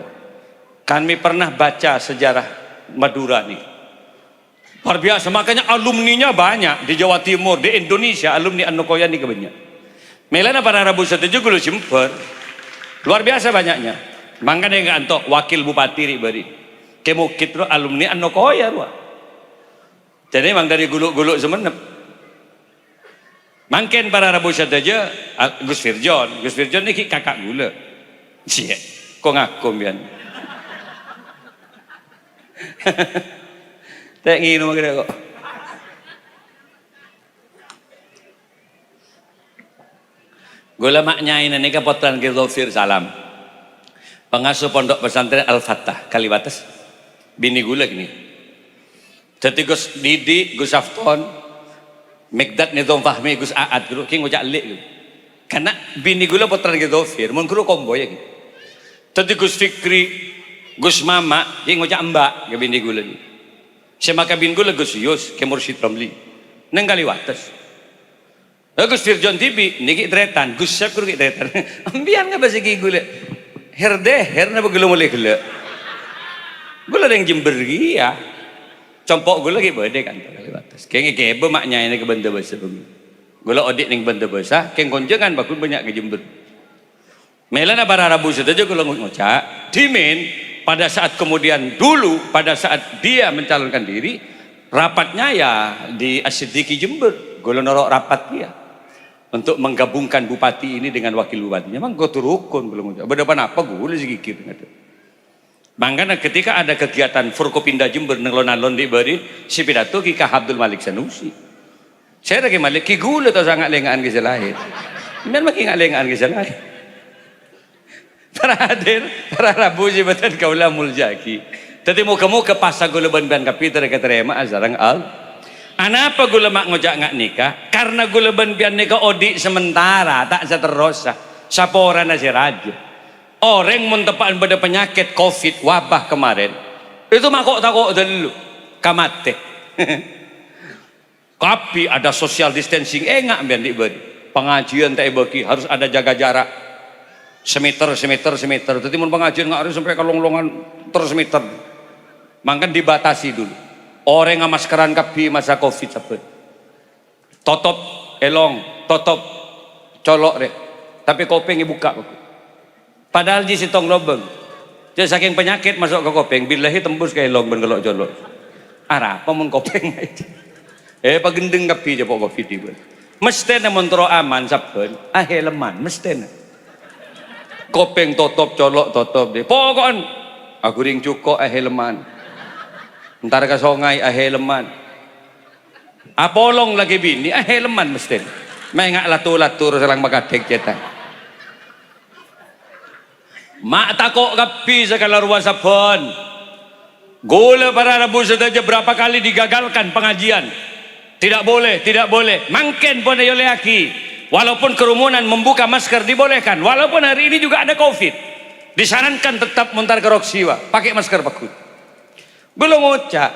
Kami pernah baca sejarah Madura nih. Luar biasa, makanya alumninya banyak di Jawa Timur, di Indonesia alumni An-Nuqoyah nih kebanyakan. Melana para Rabu setuju gulu simpen luar biasa banyaknya. Makanya nggak antok wakil bupati ribari kemukit lo alumni An-Nuqoyah lo. Jadi memang dari gulu-gulu semenep. Mungkin para Rabu setuju Gus Firjon ini kakak gula. Cie, kok ngaku bian. Tak nginu kira kok. Gula maknya ini ke potran Gilofir salam. Pengasuh pondok pesantren Al-Fatah Kaliwates. Bini gula gini. Jadi Gus Didi, Gus Afton, Mikdad Nizam Fahmi, Gus Aad, guru king ngocak lik. Karena bini gula potran Gilofir, mun guru kombo ya gitu. Jadi Gus Fikri, Gus Mama, king ngocak mbak ke bini gula ni. Semaka bin gula Gus Yus, ke Mursyid Ramli. Neng Kaliwates. Gus Firjon TV niki tretan Gus Syaf kru ki tretan ambian nga basi ki gula herde na bagula mulai gula yang Jember gi ya compok gula ki bede kan Kaliwates kenge kebe maknya ini ke benda basa gula odik ning benda basa keng konjengan bakul banyak ke Jember melana para Rabu saja gula ngocak dimin pada saat kemudian dulu pada saat dia mencalonkan diri rapatnya ya di Asidiki Jember gula norok rapat dia untuk menggabungkan bupati ini dengan wakil bupatinya. Memang gue turukun belum udah. Berdepan apa gue boleh zikir gitu. Makanya ketika ada kegiatan Forkopinda Jember nelon-nelon di bari si pidato ki Kak Abdul Malik Sanusi. Saya lagi Malik ki gula tau sangat lengaan ke lain. Memang makin nggak lengaan ke lain. Para hadir, para Rabu jabatan kaula muljaki. Tadi muka-muka pasang gula ban-ban kapiter keterima azarang al. Anapa gula mak ngojak ngak nikah? Karena gula ban bian nikah odik sementara tak seterusah. Sapora na si raja. Orang mentepaan pada penyakit COVID wabah kemarin. Itu makok takok dulu kamate. Tapi ada social distancing ngak bian diberi. Pengajian tak bagi harus ada jaga jarak. Semeter. Tadi mun pengajian ngak harus sampai kalong-longan terus meter. Mangkan dibatasi dulu. Orang yang maskeran kapi masa COVID sabut. Totop elong, totop colok deh. Tapi kopeng buka. Padahal di sitong lobeng. Jadi saking penyakit masuk ke kopeng, billahi tembus ke elong ben gelok colok. Arah apa mun kopeng. Pagendeng kapi je pok COVID di. Mesti montro aman saben, aheleman mesti. Kopeng totop colok totop deh. Pokoknya aku ring cuko aheleman. Ntar ke songai aheleman. Apolong lagi bini aheleman mesti. Mengak latu-latu selang magadek cetak. Mak takok kapi sekala ruang sabon. Gula para Rabu saja berapa kali digagalkan pengajian. Tidak boleh, tidak boleh. Mangken pun oleh aki. Walaupun kerumunan membuka masker dibolehkan. Walaupun hari ini juga ada COVID. Disarankan tetap muntar kerok siwa. Pakai masker pakut. Belum ucap.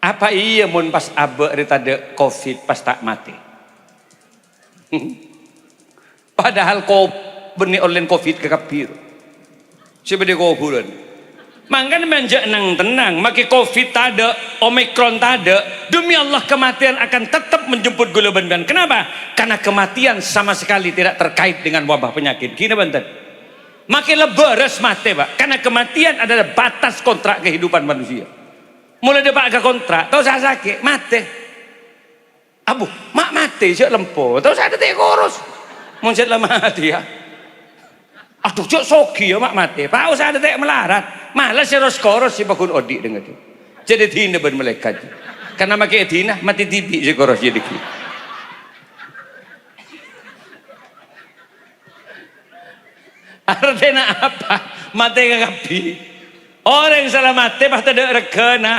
Apa iya mun pas abe ada COVID pas tak mati. Padahal kau benih online COVID ke kapir. Siapa dia kau bulan? Mangkan menjak nang tenang, maki COVID tada, Omikron tada, demi Allah kematian akan tetap menjemput gula bendan. Kenapa? Karena kematian sama sekali tidak terkait dengan wabah penyakit. Gini banten. Makin leberes mati, Pak. Karena kematian adalah batas kontrak kehidupan manusia. Mulai dia pakai kontrak, tahu saya sakit, mati. Abu, mak mati, siap lempo. Tahu saya ada tiga kurus. Muncul lah mati ya. Aduh, cok sogi ya mak mati. Pak usah ada tak melarat. Malah si koros si bakun odik dengan itu. Jadi tina ben malaikat. Karena makai tina mati tibi si koros jadi ki. Artinya apa? Mati kakapi. Orang yang salah mati pasti ada rekena.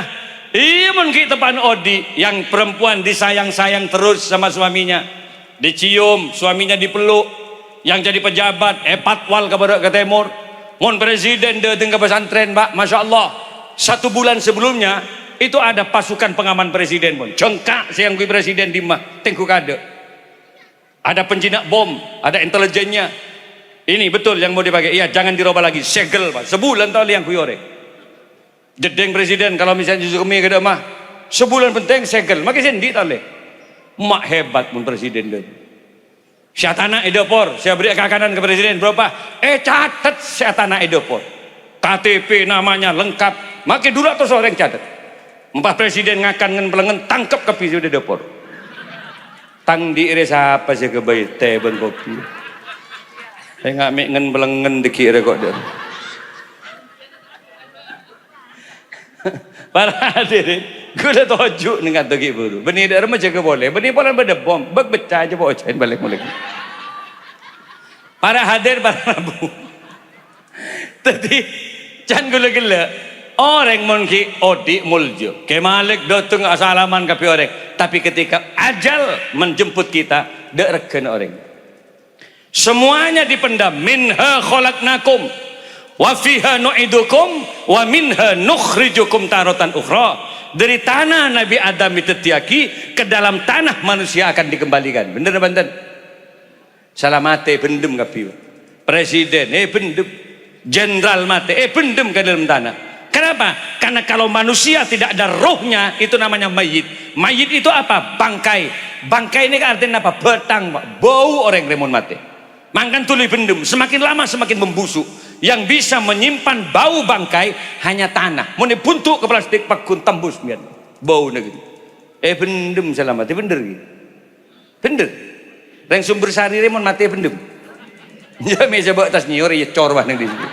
Iya mungkin tepan odi yang perempuan disayang-sayang terus sama suaminya. Dicium, suaminya dipeluk. Yang jadi pejabat patwal ke timur, mon presiden datang ke pesantren, Pak, masya Allah. 1 bulan sebelumnya itu ada pasukan pengaman presiden, mon cengkak siang kui presiden di mah tengku kade. Ada penjinak bom, ada intelijennya. Ini betul yang mau dipakai. Iya, jangan dirubah lagi, segel, Pak. Sebulan tahu yang kui ore. Jedeng presiden kalau misalnya justru kami ke mah sebulan penting segel, makin sendi tahu le. Mak hebat mon presiden deh. Syatana edopor, saya beri kakanan ke presiden berapa? Catat syatana edopor. KTP namanya lengkap. Makin dulu atau seorang catat. Empat presiden ngakan ngen pelengen tangkap ke pisau edopor. Tang di resa apa sih kebaik teh ben kopi. Saya nggak mek ngen pelengen dikira kok dia. Para hadirin, gue udah tojuk dengan togi buru. Benih dari macam ke boleh, benih polan berdebom, becah aja bawa cain balik mulai. Para hadir, para rabu. Tadi, jangan gula-gula. Orang mungkin odi muljo, kemalik datang asalaman kapi orang. Tapi ketika ajal menjemput kita, dereken orang. Semuanya dipendam. Minha khalaqnakum. Wa fiha nu'idukum wa minha nukhrijukum taratan ukhra. Dari tanah Nabi Adam itu tiaki ke dalam tanah manusia akan dikembalikan. Bener banten. Salah mate bendem kapi. Presiden bendem. Jenderal mate bendem ke dalam tanah. Kenapa? Karena kalau manusia tidak ada rohnya itu namanya mayit. Mayit itu apa? Bangkai. Bangkai ini kan artinya apa? Betang, bau orang remon mate. Mangkan tuli bendem. Semakin lama semakin membusuk. Yang bisa menyimpan bau bangkai hanya tanah. Mau buntuk ke plastik pakun tembus biar bau negeri. Bendem selamat, bener gitu. Bener. Reng sumber sari remon mati bendem. Ya meja bawa tas nyior ya cor wah di situ.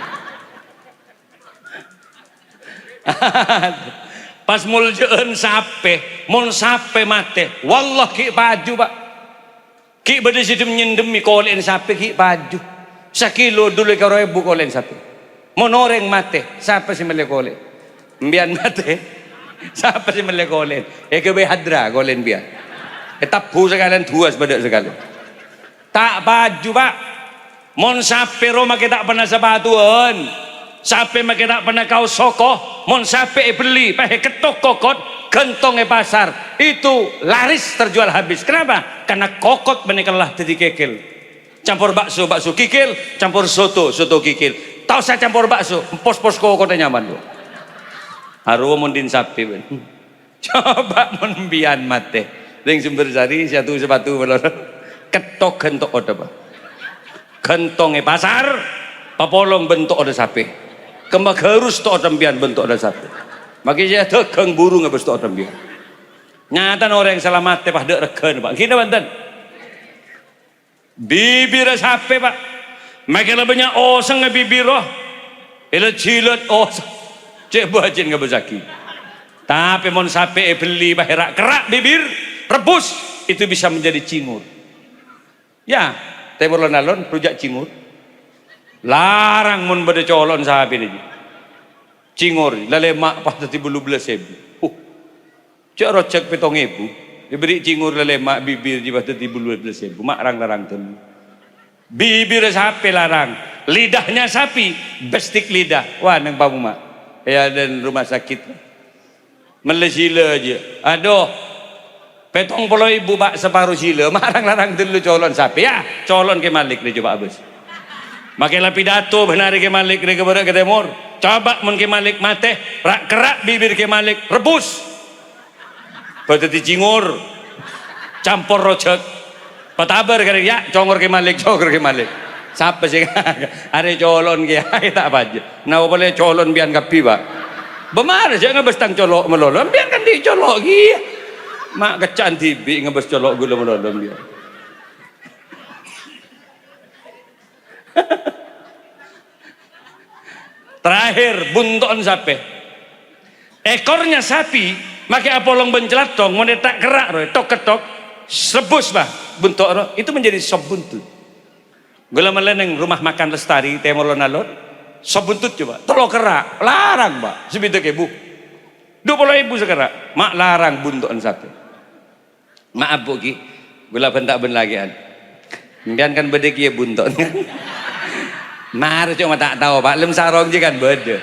Pas muljeun sape, mon sape mate. Wallah ki baju, Pak. Ki bade situ nyendemi kolen sape ki baju. Sakilo dulu karo ibu kolen satu. Monoreng mate, siapa sih melekole? Mbian mate, siapa sih melekole? Kebe hadra kolen biar. Tapu sekalian tuas badak sekalian. Tak baju, Pak. Mon sape Roma kita tak pernah sepatuan. Sape make tak pernah kau sokoh. Mon sape beli, pakai ketok kokot, gentong pasar. Itu laris terjual habis. Kenapa? Karena kokot menikalah jadi kekel. Campur bakso, bakso kikil, campur soto, soto kikil. Tahu saya campur bakso, pos-pos kota nyaman tuh. Haru mundin sapi ben. Coba membian mate. Ring sumber sari satu sepatu belor. Ketok gentok oda Pak. Gentongnya pasar, papolong bentuk oda sapi. Kembang harus to oda mbian bentuk oda sapi. Makanya dagang burung habis to oda mbian. Nyata orang yang selamat teh pada reken Pak. Kita banten. Bibir sape Pak. Makin lebihnya oseng bibir roh. Ila cilet oseng. Cek bajin nggak bezaki. Tapi mon sape beli baherak kerak bibir rebus itu bisa menjadi cingur. Ya, temur alon rujak cingur. Larang mun bade colon sapi ni. Cingur lelemak pas tadi bulu belas ribu. Cek rocek petong ibu. Diberi cingur lelemak bibir di pas tadi bulu belas ribu. Mak larang tu. Bibir sapi larang, lidahnya sapi, bestik lidah. Wah neng pamu mak. Ya dan rumah sakit. Melesila aja. Aduh. Petong puluh ibu bak separuh sila. Marang-larang dulu colon sapi ya. Colon ke Malik ni coba habis. Makailah pidato benar ke Malik ni kepada ke Timur. Coba mun ke Malik mate. Rak kerak bibir ke Malik. Rebus. Patati cingur. Campur rocek. Patabar kali ya. Congor ke Malik. Congor ke Malik. Siapa sih? Ada colon ke. Tak apa aja. Nah boleh colon biar kapi pak. Bemar saya ngebes tang colok melolom. Biarkan dia colok dia. Mak kecan tibi ngebes colok gula melolom dia. Terakhir bunton sapi. Ekornya sapi makai apolong bencelatong mau tak kerak roh tok ketok sebus bah buntok roh itu menjadi sop buntut. Gula meleneng rumah makan Lestari Timur Alon sop buntut coba tolong kerak larang bah sebitu kebu 20.000 sekerak mak larang buntuan sapi. Maaf bu ki gula bentak ben lagi an mbian kan bede ki bunton mar cuma tak tahu pak lem sarong je kan bede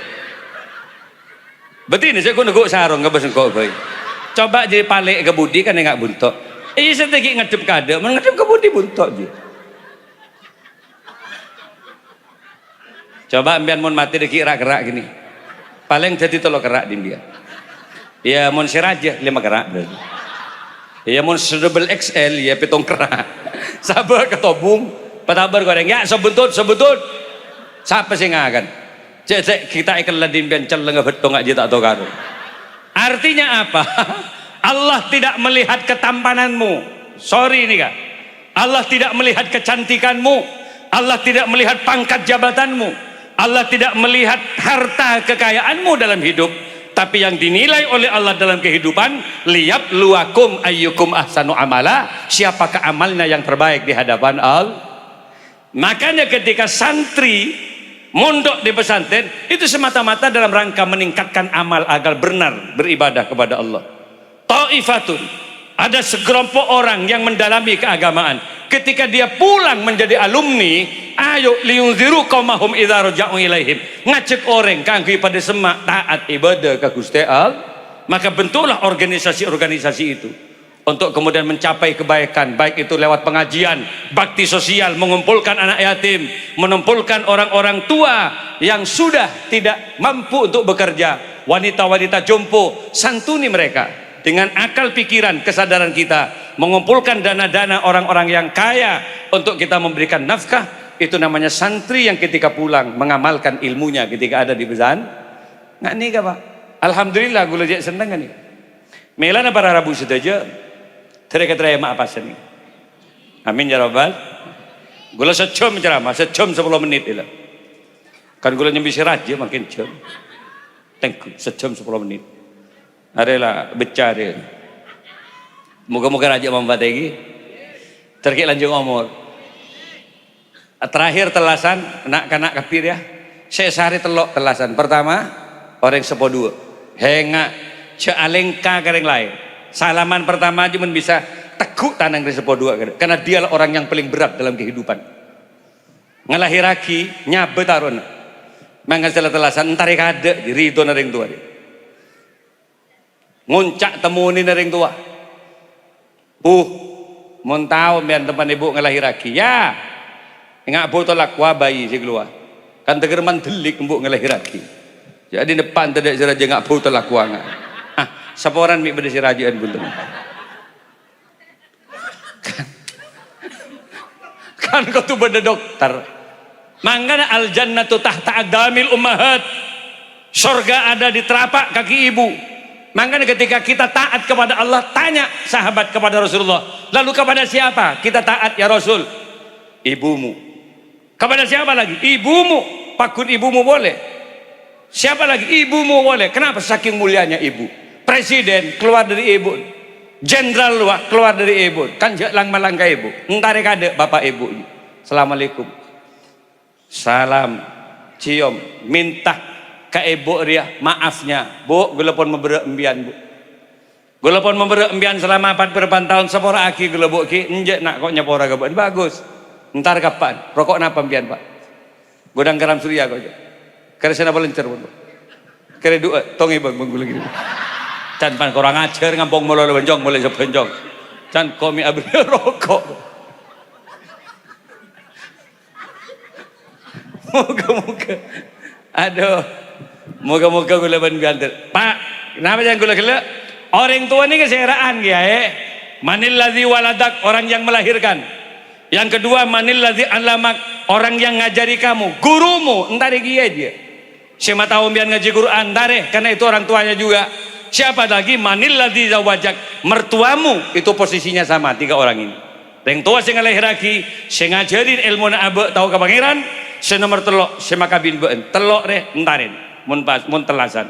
betul saya kuno sarong nggak beseng kok boy coba jadi palik ke budi kan enggak buntok setegi ngedep kade ngedep ke budi buntok je coba mbian mon mati deki kerak gini paling jadi tolong kerak di dia ya mon siraja 5 kerak berarti ya mon double XL ya petong kerak sabar ketobung petabar goreng ya sebutut siapa sih ngakan cek kita ikan ladin bencel lengah betong aja tak tahu karo artinya apa Allah tidak melihat ketampananmu sorry nih kak Allah tidak melihat kecantikanmu Allah tidak melihat pangkat jabatanmu Allah tidak melihat harta kekayaanmu dalam hidup tapi yang dinilai oleh Allah dalam kehidupan liyab luakum ayyukum ahsanu amala siapakah amalnya yang terbaik di hadapan Allah. Makanya ketika santri mondok di pesantren itu semata-mata dalam rangka meningkatkan amal agar benar beribadah kepada Allah. Taifatun ada sekelompok orang yang mendalami keagamaan ketika dia pulang menjadi alumni ayo liunziru qaumahum idza raja'u ilaihim ngajak orang kanggo pada semak taat ibadah ka Gusti Allah maka bentuklah organisasi-organisasi itu untuk kemudian mencapai kebaikan baik itu lewat pengajian bakti sosial mengumpulkan anak yatim mengumpulkan orang-orang tua yang sudah tidak mampu untuk bekerja wanita-wanita jompo santuni mereka dengan akal pikiran kesadaran kita mengumpulkan dana-dana orang-orang yang kaya untuk kita memberikan nafkah itu namanya santri yang ketika pulang mengamalkan ilmunya ketika ada di pesan nggak nih pak alhamdulillah gue lejak seneng nih melana para rabu saja tere-tere mak apa seni amin ya rabbal gue secom ceramah secom 10 menit ilah kan gue nyambi raja makin jam tengku secom 10 menit adalah bicara moga-moga raja membategi terkait lanjut umur terakhir telasan nak kanak kapir ya saya sehari telok telasan pertama orang sepo dua henga cealengka kareng lain salaman pertama cuma bisa teguk tanang dari sepo dua karena dialah orang yang paling berat dalam kehidupan ngelahiraki nyabe tarun mangan setelah telasan entar kada rito naring tua dia nguncak temuni naring tua mau tahu biar tempat ibu ngelahiraki ya nggak botol aqua bayi si keluar kan tegerman delik mbok ngelahiraki jadi depan tidak siraja nggak botol aqua nggak saporan mi beda sirajaan buntung kan kau tuh beda dokter mangkana al jannatu tahta aqdamil ummahat surga ada di telapak kaki ibu Makanya ketika kita taat kepada Allah, tanya sahabat kepada Rasulullah, lalu kepada siapa kita taat ya Rasul? Ibumu. Kepada siapa lagi? Ibumu. Pakun ibumu boleh. Siapa lagi? Ibumu boleh. Kenapa? Saking mulianya ibu. Presiden keluar dari ibu, jenderal keluar dari ibu, kan lang malangka ibu. Entar kade bapak ibu. Assalamualaikum. Salam, cium, minta ke ibu dia maafnya. Bu, gula pun memberi embian bu. Gula pun memberi embian selama 48 tahun sepora aki gula bu ki. Enjek nak kok nyepora gaban bagus. Entar kapan? Rokok napa embian pak? Godang garam surya kok. Kare sana belencer bu. Kare dua tong ibang gula gini. Can pan kurang ajar ngampung mulai benjong mulai sebenjong. Can komi abri rokok. Moga-moga. Aduh. Moga-moga gula ban biantar. Pak, kenapa jangan gula-gula? Orang tua ini keseraan ya. Manil ladzi waladak, orang yang melahirkan. Yang kedua, manil ladzi alamak, orang yang ngajari kamu. Gurumu, entar dia dia. Siapa tahu biar ngaji Quran, entar karena itu orang tuanya juga. Siapa lagi? Manil ladzi zawajak, mertuamu itu posisinya sama tiga orang ini. Yang tua sing ngalahiraki, sing ngajarin ilmu na abe tahu ke pangeran, sing nomor telok, sing makabin beun, telok deh entarin, mun telasan.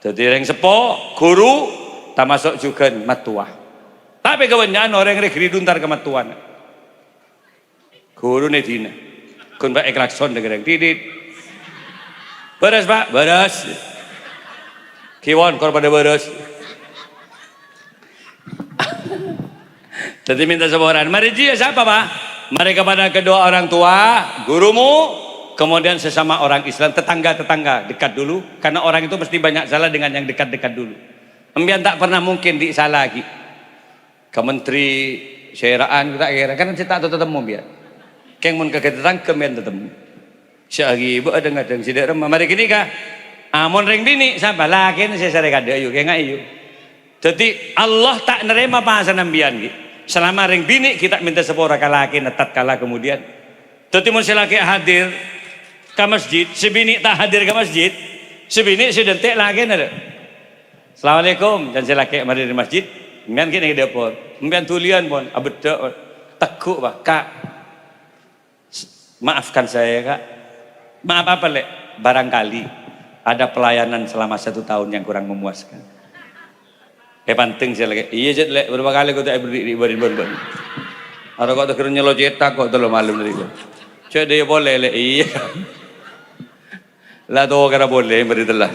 Jadi yang sepo, guru, termasuk juga matua. Tapi kebanyakan orang yang riduntar ke matuan. Guru nedina, kun pak eklakson dengan didit. Beres pak, beres. Kiwan kor pada beres. Jadi minta seorang. Mari dia siapa pak? Mari kepada kedua orang tua, gurumu, kemudian sesama orang Islam, tetangga-tetangga dekat dulu. Karena orang itu mesti banyak salah dengan yang dekat-dekat dulu. Embian tak pernah mungkin disalah lagi. Kementeri Syaraan kita kira kan kita tak tetemu biar. Keng mun keketetang kemen tetemu. Syagi ibu ada ngadeng sidak remah. Mari kini kah? Amun ring bini siapa lakin saya sare kada ayu kayak ayu. Jadi Allah tak nerima pahasan ambian gitu. Selama ring bini kita minta sepora kalaki netat kalah kemudian. Jadi mun selaki hadir ke masjid, si bini tak hadir ke masjid, si bini si dentek lagi nada. Assalamualaikum dan selaki mari di masjid, mbian kini ke dapur, mbian tulian pun abeda tekuk pak, kak maafkan saya kak, maaf apa lek, barangkali ada pelayanan selama 1 tahun yang kurang memuaskan. Penting saya lagi. Iya jet lek berapa kali kau tak berdiri beri. Ada kau tak kira nyelo cetak kau terlalu malu dari kau. Cek dia boleh lek iya. Lah tu kira boleh beri telah.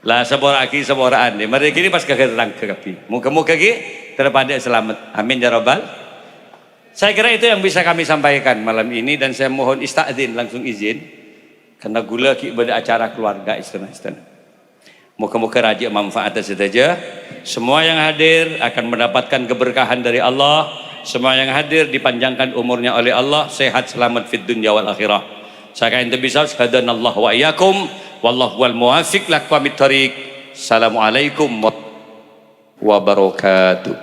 Lah sebora aki seboraan deh. Mari kini pas kagak terang ke kapi. Muka-muka ki terpada selamat. Amin ya rabbal. Saya kira itu yang bisa kami sampaikan malam ini dan saya mohon istadzin langsung izin. Karena gula ki pada acara keluarga istana-istana. Moga-moga raja manfaatnya saja. Semua yang hadir akan mendapatkan keberkahan dari Allah. Semua yang hadir dipanjangkan umurnya oleh Allah, sehat selamat fid dunya wal akhirah. Saya ente bisa Allah wa iyyakum wallahu wal muwafiq laqwamit thariq. Assalamualaikum warahmatullahi wabarakatuh.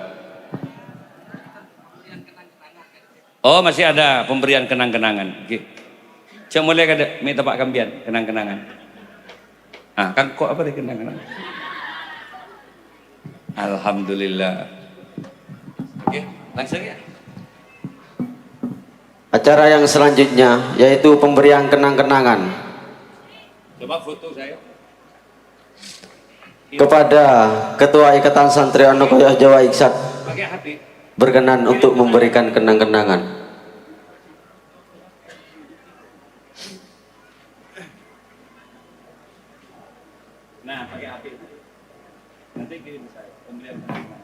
Oh, masih ada pemberian kenang-kenangan. Okay. Cak mulai kada minta Pak Kambian kenang-kenangan. Ah, kan kok apa deh kenang-kenangan? Alhamdulillah. Oke, langsung ya. Acara yang selanjutnya yaitu pemberian kenang-kenangan. Coba foto saya. Kepada Ketua Ikatan Santri Anokoyah Jawa Iksat Pakai hati. berkenan untuk memberikan kenang-kenangan. Nah, pakai hati. Nanti kirim saya pemberian kenang-kenangan.